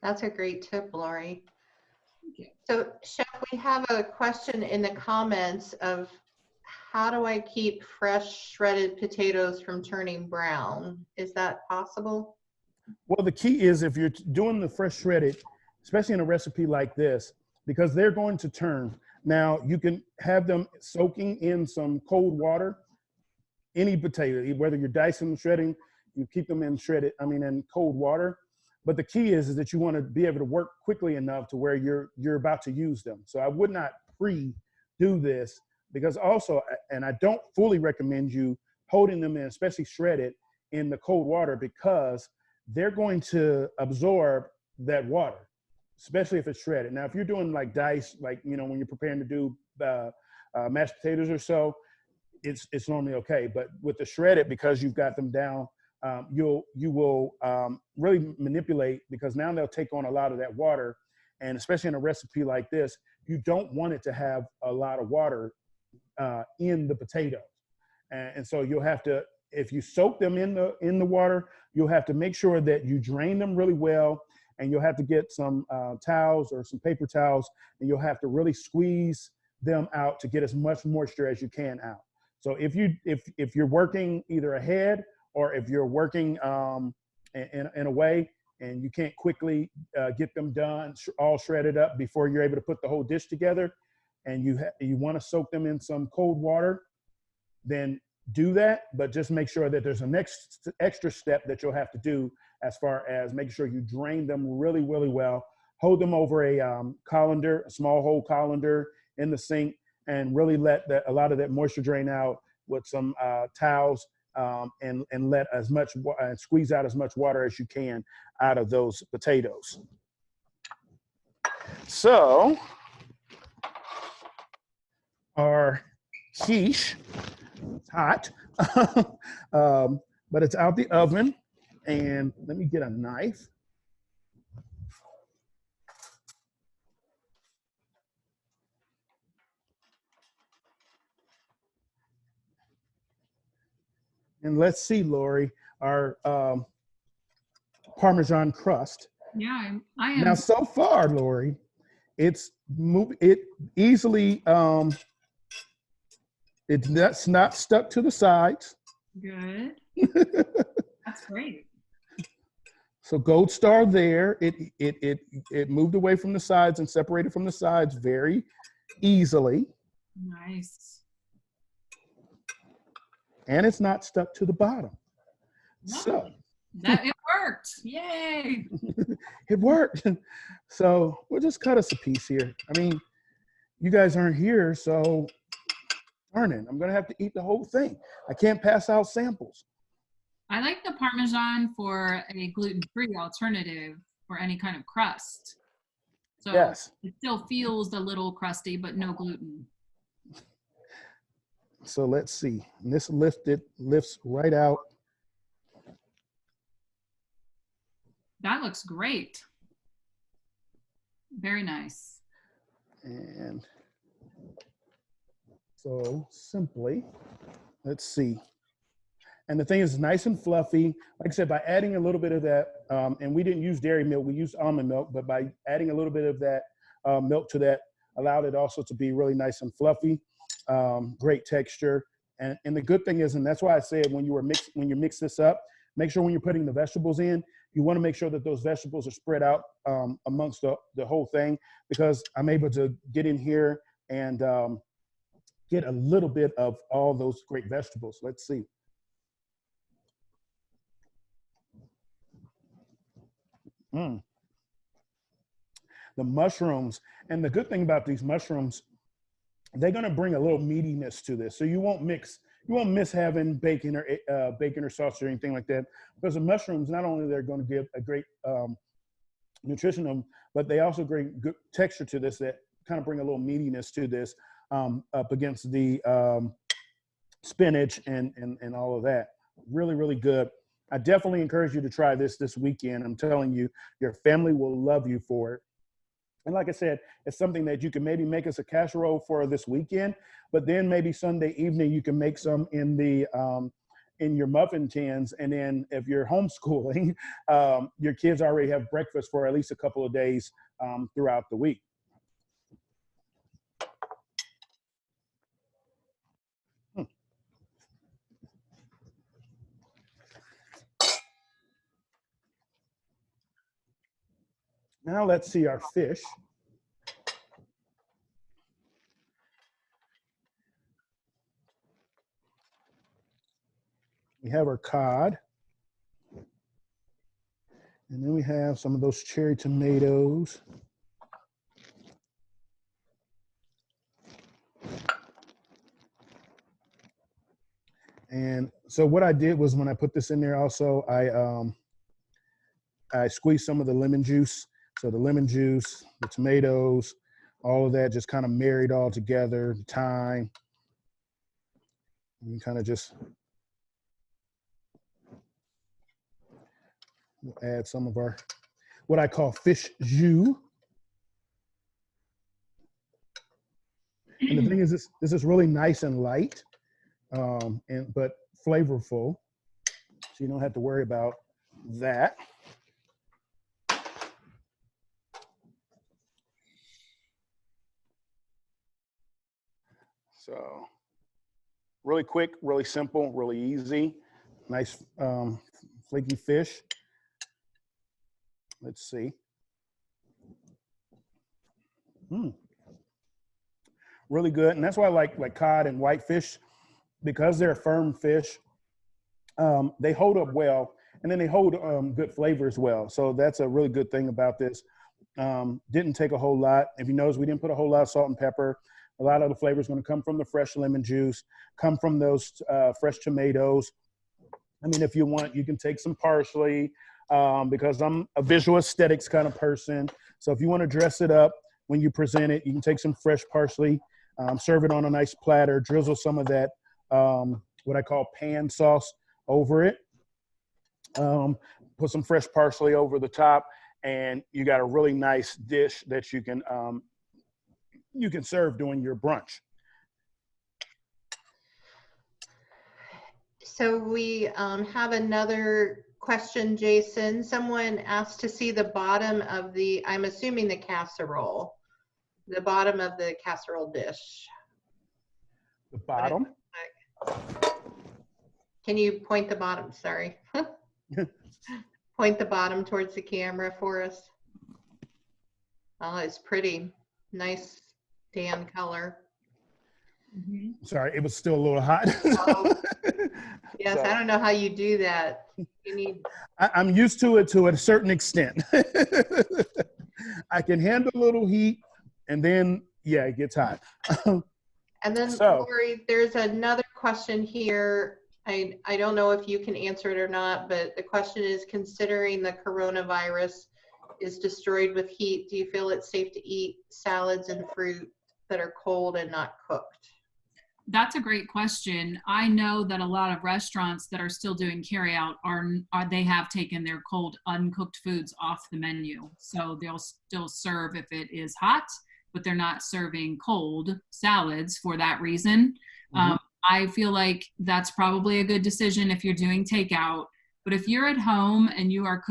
That's a great tip, Lori. Thank you. So, Chef, we have a question in the comments of how do I keep fresh shredded potatoes from turning brown? Is that possible? Well, the key is if you're doing the fresh shredded, especially in a recipe like this, because they're going to turn. Now, you can have them soaking in some cold water, any potato, whether you're dicing and shredding, you keep them in cold water. But the key is that you want to be able to work quickly enough to where you're about to use them. So I would not pre-do this, because also, and I don't fully recommend you holding them in, especially shredded, in the cold water, because they're going to absorb that water, especially if it's shredded. Now, if you're doing like dice, like, when you're preparing to do mashed potatoes or so, it's normally okay. But with the shredded, because you've got them down, you will really manipulate, because now they'll take on a lot of that water. And especially in a recipe like this, you don't want it to have a lot of water in the potatoes. And so you'll have to, if you soak them in the water, you'll have to make sure that you drain them really well, and you'll have to get some towels or some paper towels, and you'll have to really squeeze them out to get as much moisture as you can out. So if you're working either ahead, or if you're working in a way and you can't quickly get them done all shredded up before you're able to put the whole dish together, and you want to soak them in some cold water, then do that. But just make sure that there's a next extra step that you'll have to do, as far as making sure you drain them really, really well. Hold them over a colander, a small hole colander in the sink, and really let a lot of that moisture drain out with some towels, and let as much squeeze out as much water as you can out of those potatoes. So our quiche, it's hot, but it's out the oven. And let me get a knife. And let's see, Lori, our Parmesan crust. Yeah, I am. Now, so far, Lori, It's it easily, that's not stuck to the sides. Good. That's great. So gold star there. It moved away from the sides and separated from the sides very easily. Nice. And it's not stuck to the bottom. No, So that it worked. Yay. it worked. So we'll just cut us a piece here. I mean, you guys aren't here, so darn it, I'm gonna have to eat the whole thing. I can't pass out samples. I like the Parmesan for a gluten-free alternative for any kind of crust. So Yes. it still feels a little crusty, but no gluten. So let's see. And this lifts right out. That looks great. Very nice. And so simply, let's see. And the thing is nice and fluffy. Like I said, by adding a little bit of that, and we didn't use dairy milk, we used almond milk, but by adding a little bit of that milk to that, allowed it also to be really nice and fluffy, great texture. And the good thing is, and that's why I said when you mix this up, make sure when you're putting the vegetables in, you want to make sure that those vegetables are spread out amongst the whole thing, because I'm able to get in here and get a little bit of all those great vegetables. Let's see. The mushrooms, and the good thing about these mushrooms, they're going to bring a little meatiness to this. So you won't miss having bacon or sausage or anything like that, because the mushrooms, not only they're going to give a great nutrition, but they also bring good texture to this that kind of bring a little meatiness to this up against the spinach and all of that. Really, really good. I definitely encourage you to try this weekend. I'm telling you, your family will love you for it. And like I said, it's something that you can maybe make as a casserole for this weekend, but then maybe Sunday evening you can make some in the in your muffin tins. And then if you're homeschooling, your kids already have breakfast for at least a couple of days throughout the week. Now let's see our fish. We have our cod. And then we have some of those cherry tomatoes. And so what I did was when I put this in there also, I squeezed some of the lemon juice. So the lemon juice, the tomatoes, all of that just kind of married all together, the thyme. And kind of just add some of our, what I call fish jus. And the thing is, this is really nice and light, but flavorful. So you don't have to worry about that. So really quick, really simple, really easy. Nice flaky fish. Let's see. Really good. And that's why I like cod and whitefish, because they're firm fish. They hold up well, and then they hold good flavor as well. So that's a really good thing about this. Didn't take a whole lot. If you notice, we didn't put a whole lot of salt and pepper. A lot of the flavor is going to come from the fresh lemon juice, come from those fresh tomatoes. I mean, if you want, you can take some parsley, because I'm a visual aesthetics kind of person. So if you want to dress it up when you present it, you can take some fresh parsley, serve it on a nice platter, drizzle some of that, what I call pan sauce over it. Put some fresh parsley over the top, and you got a really nice dish that you can serve during your brunch. So we have another question, Jason. Someone asked to see the bottom of the, I'm assuming the casserole. The bottom of the casserole dish. The bottom? Can you point the bottom? Sorry. Point the bottom towards the camera for us. Oh, it's pretty. Nice tan color. Sorry, it was still a little hot. Oh, yes, So, I don't know how you do that. You need. I'm used to it to a certain extent. I can handle a little heat, and then, yeah, it gets hot. And then, So, Lori, there's another question here. I don't know if you can answer it or not, but the question is, considering the coronavirus is destroyed with heat, do you feel it's safe to eat salads and fruit that are cold and not cooked? That's a great question. I know that a lot of restaurants that are still doing carryout are they have taken their cold, uncooked foods off the menu. So they'll still serve if it is hot, but they're not serving cold salads for that reason. I feel like that's probably a good decision if you're doing takeout. But if you're at home and you are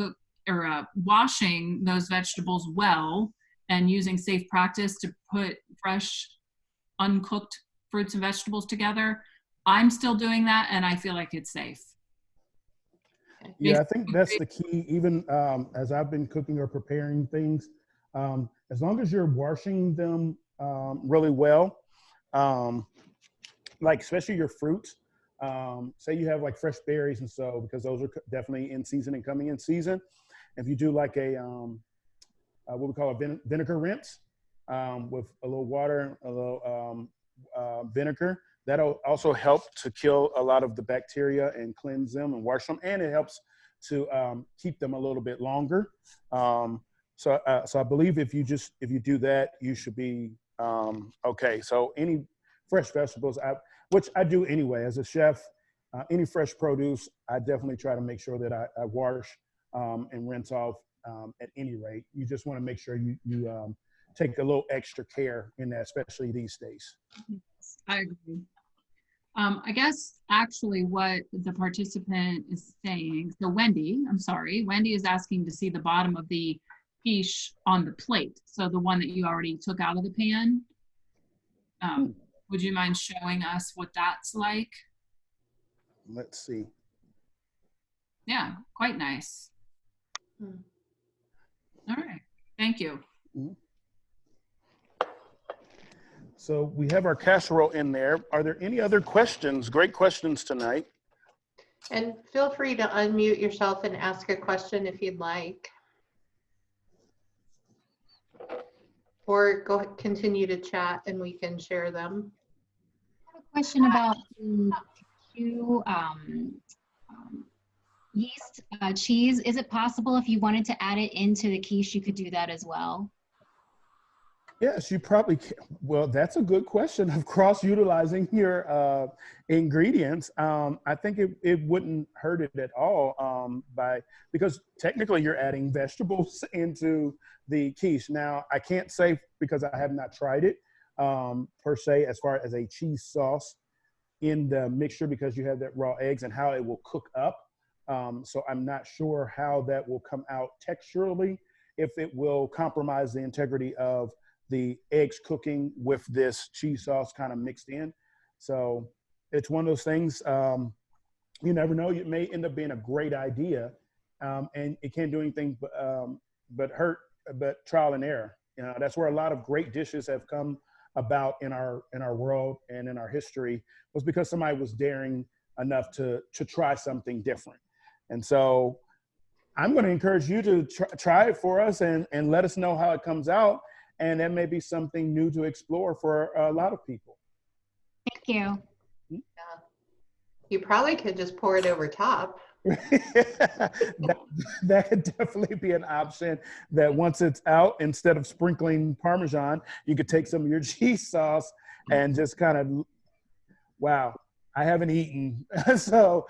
washing those vegetables well and using safe practice to put fresh, uncooked fruits and vegetables together, I'm still doing that, and I feel like it's safe. yeah, I think that's the key. Even as I've been cooking or preparing things, as long as you're washing them really well, like especially your fruits. Say you have like fresh berries and so, because those are definitely in season and coming in season. If you do like a what we call a vinegar rinse with a little water, a little vinegar, that'll also help to kill a lot of the bacteria and cleanse them and wash them, and it helps to keep them a little bit longer. So I believe if you do that, you should be okay. So any fresh vegetables, which I do anyway as a chef, any fresh produce, I definitely try to make sure that I wash and rinse off at any rate. You just want to make sure you take a little extra care in that, especially these days. I agree. I guess actually what the participant is saying, so Wendy is asking to see the bottom of the quiche on the plate. So the one that you already took out of the pan. Would you mind showing us what that's like? Let's see. Yeah, quite nice. All right, thank you. So we have our casserole in there. Are there any other questions? Great questions tonight. And feel free to unmute yourself and ask a question if you'd like. Or continue to chat and we can share them. I have a question about the yeast cheese. Is it possible if you wanted to add it into the quiche, you could do that as well? Yes, you probably can. Well, that's a good question of cross-utilizing your ingredients. I think it wouldn't hurt it at all because technically you're adding vegetables into the quiche. Now, I can't say because I have not tried it per se as far as a cheese sauce in the mixture, because you have that raw eggs and how it will cook up. So I'm not sure how that will come out texturally, if it will compromise the integrity of the eggs cooking with this cheese sauce kind of mixed in. So it's one of those things, you never know, it may end up being a great idea, and it can't do anything but trial and error. You know, that's where a lot of great dishes have come about in our world and in our history, was because somebody was daring enough to try something different. And so I'm going to encourage you to try it for us and let us know how it comes out. And that may be something new to explore for a lot of people. Thank you. Yeah. You probably could just pour it over top. that could definitely be an option, that once it's out, instead of sprinkling Parmesan, you could take some of your cheese sauce and just kind of, wow, I haven't eaten. So,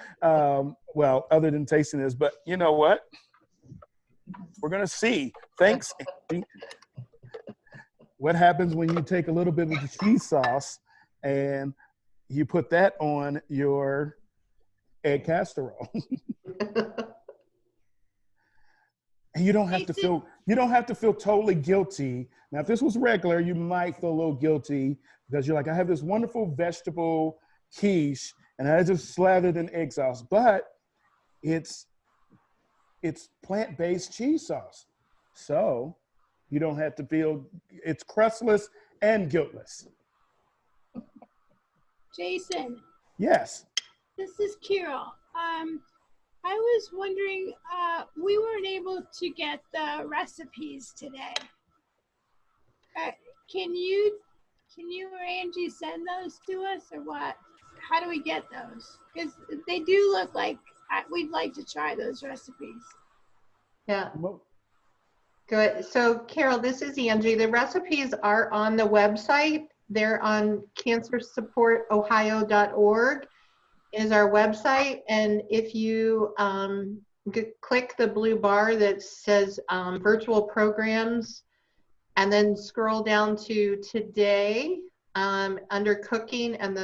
well, other than tasting this, but you know what? We're going to see. Thanks. What happens when you take a little bit of the cheese sauce and you put that on your egg casserole? And you don't have to feel totally guilty. Now, if this was regular, you might feel a little guilty because you're like, I have this wonderful vegetable quiche and I just slathered in egg sauce, but it's plant-based cheese sauce. So you don't have to feel, it's crustless and guiltless. Jason, Yes. this is Carol. I was wondering, we weren't able to get the recipes today. Can you or Angie send those to us or what? How do we get those? Because they do look like we'd like to try those recipes. Yeah. Good. So Carol, this is Angie. The recipes are on the website. They're on cancersupportohio.org is our website. And if you click the blue bar that says virtual programs and then scroll down to today under cooking, and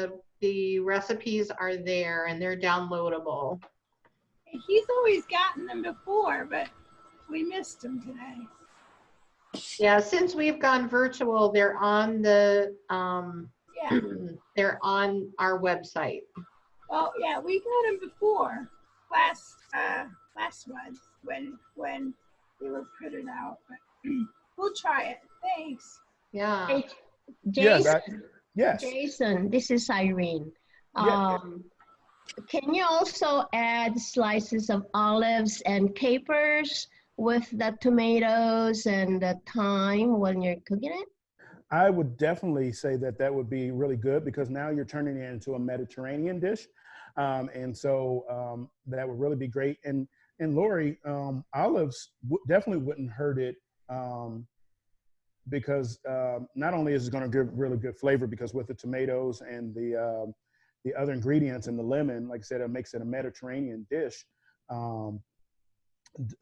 the recipes are there and they're downloadable. He's always gotten them before, but we missed them today. Yeah, since we've gone virtual, they're on the they're on our website. Well, yeah, we got them before last month when they were printed out. But we'll try it. Thanks. Yeah. Hey, Jason, Yes. Jason, this is Irene. Yes. Can you also add slices of olives and capers with the tomatoes and the thyme when you're cooking it? I would definitely say that would be really good because now you're turning it into a Mediterranean dish. And so that would really be great. And Lori, olives definitely wouldn't hurt it because not only is it going to give really good flavor because with the tomatoes and the other ingredients and the lemon, like I said, it makes it a Mediterranean dish.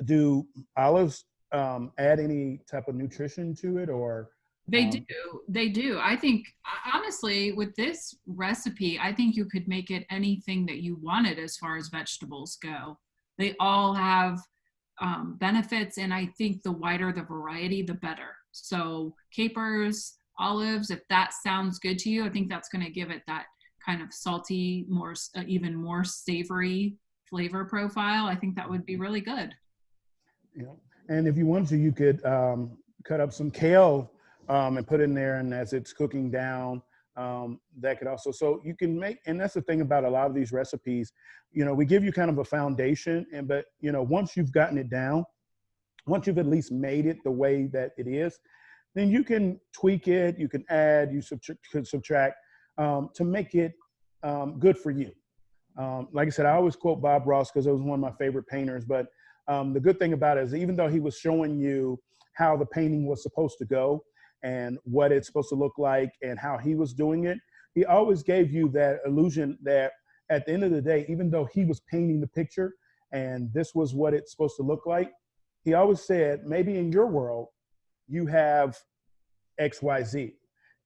Do olives add any type of nutrition to it or? They do. I think, honestly, with this recipe, I think you could make it anything that you wanted as far as vegetables go. They all have benefits, and I think the wider the variety, the better. So capers, olives, if that sounds good to you, I think that's going to give it that kind of salty, even more savory flavor profile. I think that would be really good. Yeah. And if you wanted to, you could cut up some kale and put in there, and as it's cooking down, that could also, so you can make, and that's the thing about a lot of these recipes, we give you kind of a foundation, but once you've gotten it down, once you've at least made it the way that it is, then you can tweak it, you can add, you could subtract to make it good for you. Like I said, I always quote Bob Ross because it was one of my favorite painters, but the good thing about it is even though he was showing you how the painting was supposed to go and what it's supposed to look like and how he was doing it, he always gave you that illusion that at the end of the day, even though he was painting the picture and this was what it's supposed to look like, he always said, maybe in your world, you have X, Y, Z.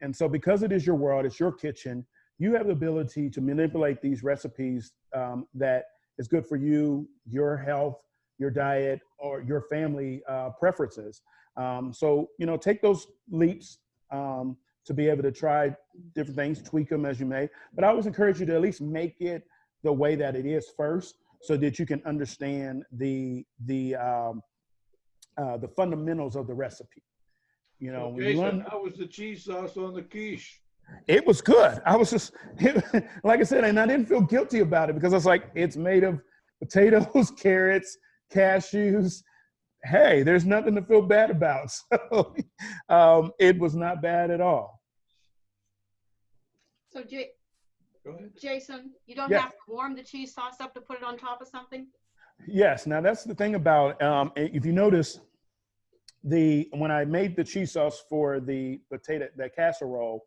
And so because it is your world, it's your kitchen, you have the ability to manipulate these recipes that is good for you, your health, your diet, or your family preferences. So, take those leaps to be able to try different things, tweak them as you may. But I always encourage you to at least make it the way that it is first so that you can understand the fundamentals of the recipe. So Jason, how was the cheese sauce on the quiche? It was good. I was just, like I said, and I didn't feel guilty about it because I was like, it's made of potatoes, carrots, cashews. Hey, there's nothing to feel bad about. So it was not bad at all. So Go ahead. Jason, you don't Yes. have to warm the cheese sauce up to put it on top of something? Yes. Now that's the thing about, if you notice, when I made the cheese sauce for the casserole,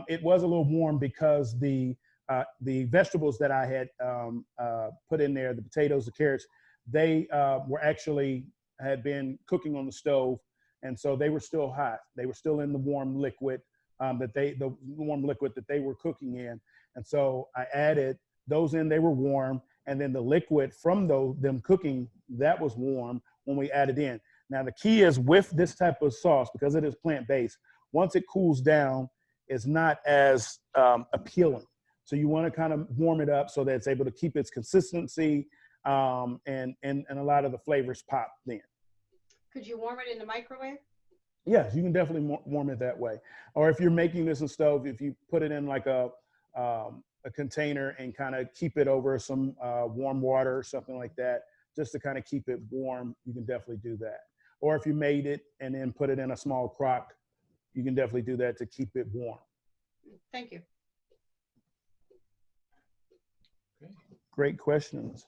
it was a little warm because the vegetables that I had put in there, the potatoes, the carrots, they were actually had been cooking on the stove, and so they were still hot. They were still in the warm liquid the warm liquid that they were cooking in, and so I added those in. They were warm, and then the liquid from them cooking that was warm when we added in. Now, the key is with this type of sauce, because it is plant-based, once it cools down, it's not as appealing. So you want to kind of warm it up so that it's able to keep its consistency, and a lot of the flavors pop then. Could you warm it in the microwave? Yes, you can definitely warm it that way. Or if you're making this in stove, if you put it in like a container and kind of keep it over some warm water or something like that, just to kind of keep it warm, you can definitely do that. Or if you made it and then put it in a small crock, you can definitely do that to keep it warm. Thank you. Great questions.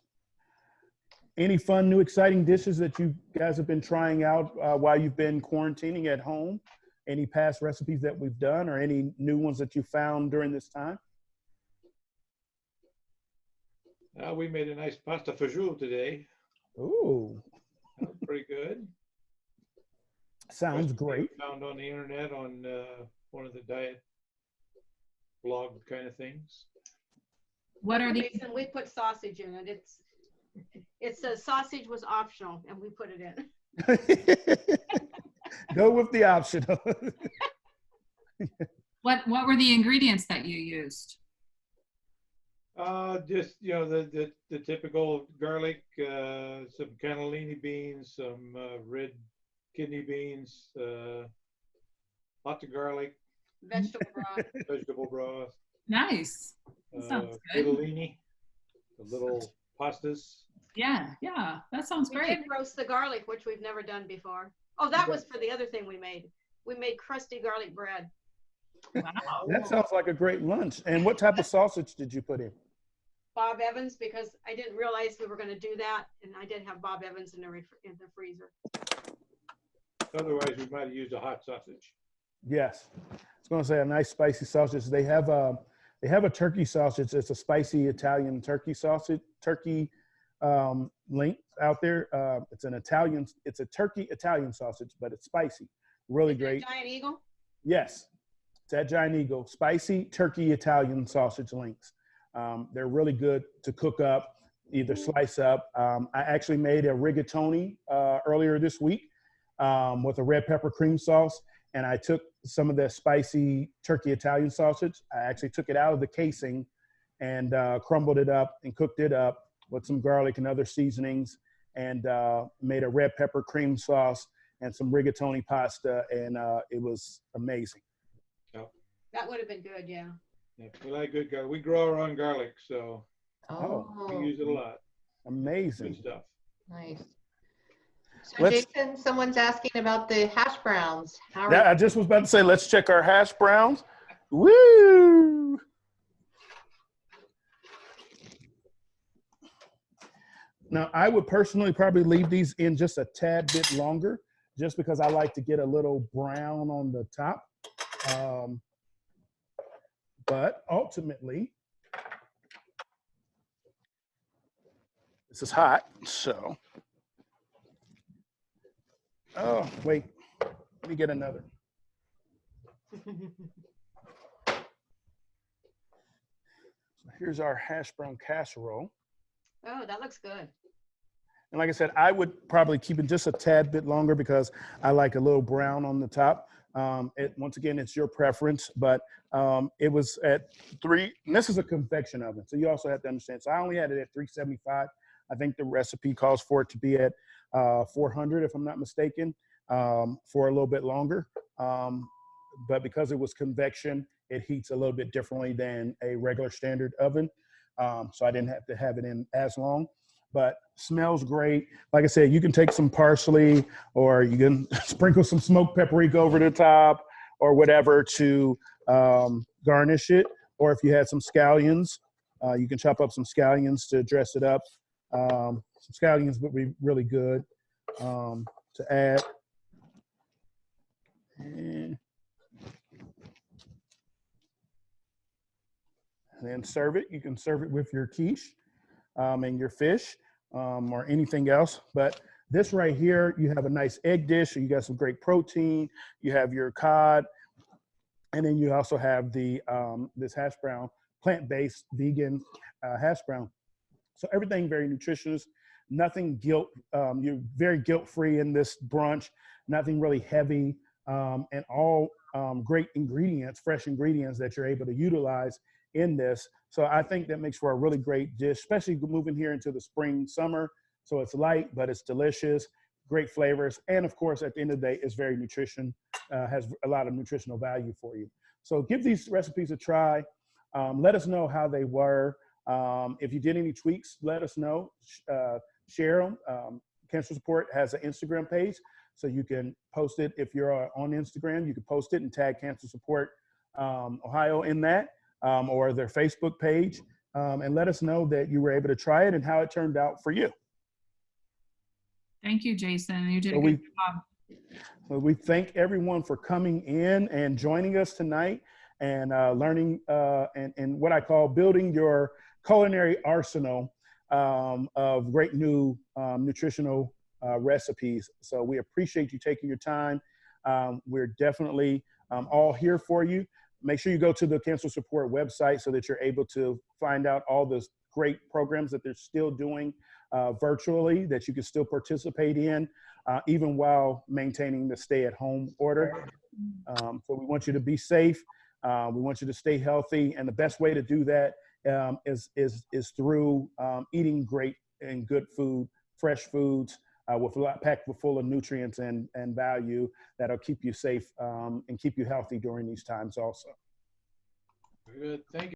Any fun, new, exciting dishes that you guys have been trying out while you've been quarantining at home? Any past recipes that we've done or any new ones that you found during this time? We made a nice pasta fajoule today. Ooh. That was pretty good. Sounds Recipe great. Found on the internet on one of the diet blog kind of things. What are the Mason, we put sausage in it. It says sausage was optional, and we put it in. Go with the optional. what were the ingredients that you used? Just the typical garlic, some cannellini beans, some red kidney beans, lots of garlic, Vegetable broth. Nice. That sounds good. Tortellini, the little pastas. Yeah, that sounds We great. did roast the garlic, which we've never done before. Oh, that was for the other thing we made. We made crusty garlic bread. Wow. That sounds like a great lunch. And what type of sausage did you put in? Bob Evans, because I didn't realize we were going to do that, and I did have Bob Evans in the freezer. Otherwise, we might have used a hot sausage. Yes, I was going to say a nice spicy sausage. They have a turkey sausage. It's a spicy Italian turkey sausage, link out there. It's a turkey Italian sausage, but it's spicy. Really great. Giant Eagle? Yes, it's at Giant Eagle. Spicy turkey Italian sausage links. They're really good to cook up, either slice up. I actually made a rigatoni earlier this week with a red pepper cream sauce. And I took some of the spicy turkey Italian sausage. I actually took it out of the casing and crumbled it up and cooked it up with some garlic and other seasonings, and made a red pepper cream sauce and some rigatoni pasta, and it was amazing. Yep. That would have been good, yeah. Yeah, we like good garlic. We grow our own garlic, so we use it a lot. Amazing. Good stuff. Nice. So Jason, someone's asking about the hash browns. I just was about to say, let's check our hash browns. Woo! Now, I would personally probably leave these in just a tad bit longer, just because I like to get a little brown on the top. But ultimately, this is hot, so. Oh, wait, let me get another. So here's our hash brown casserole. Oh, that looks good. And like I said, I would probably keep it just a tad bit longer because I like a little brown on the top. Once again, it's your preference, but it was at 3, and this is a convection oven, so you also have to understand. So I only had it at 375. I think the recipe calls for it to be at 400, if I'm not mistaken, for a little bit longer. But because it was convection, it heats a little bit differently than a regular standard oven. So I didn't have to have it in as long, but smells great. Like I said, you can take some parsley, or you can sprinkle some smoked paprika over the top or whatever to garnish it. Or if you had some scallions, you can chop up some scallions to dress it up. Some scallions would be really good to add. And then serve it. You can serve it with your quiche and your fish or anything else. But this right here, you have a nice egg dish. So you got some great protein. You have your cod. And then you also have the this hash brown, plant-based vegan hash brown. So everything very nutritious, nothing you're very guilt-free in this brunch, nothing really heavy, and all great ingredients, fresh ingredients that you're able to utilize in this. So I think that makes for a really great dish, especially moving here into the spring, summer. So it's light, but it's delicious, great flavors. And of course, at the end of the day, it's very has a lot of nutritional value for you. So give these recipes a try. Let us know how they were. If you did any tweaks, let us know. Share them. Cancer Support has an Instagram page, so you can post it. If you're on Instagram, you can post it and tag Cancer Support Ohio in that, or their Facebook page, and let us know that you were able to try it and how it turned out for you. Thank you, Jason. You did a good job. So we thank everyone for coming in and joining us tonight and learning and what I call building your culinary arsenal of great new nutritional recipes. So we appreciate you taking your time. We're definitely all here for you. Make sure you go to the Cancer Support website so that you're able to find out all the great programs that they're still doing virtually that you can still participate in, even while maintaining the stay-at-home order. So we want you to be safe. We want you to stay healthy, and the best way to do that is through eating great and good food, fresh foods, packed with full of nutrients and value that'll keep you safe and keep you healthy during these times also. Very good. Thank you.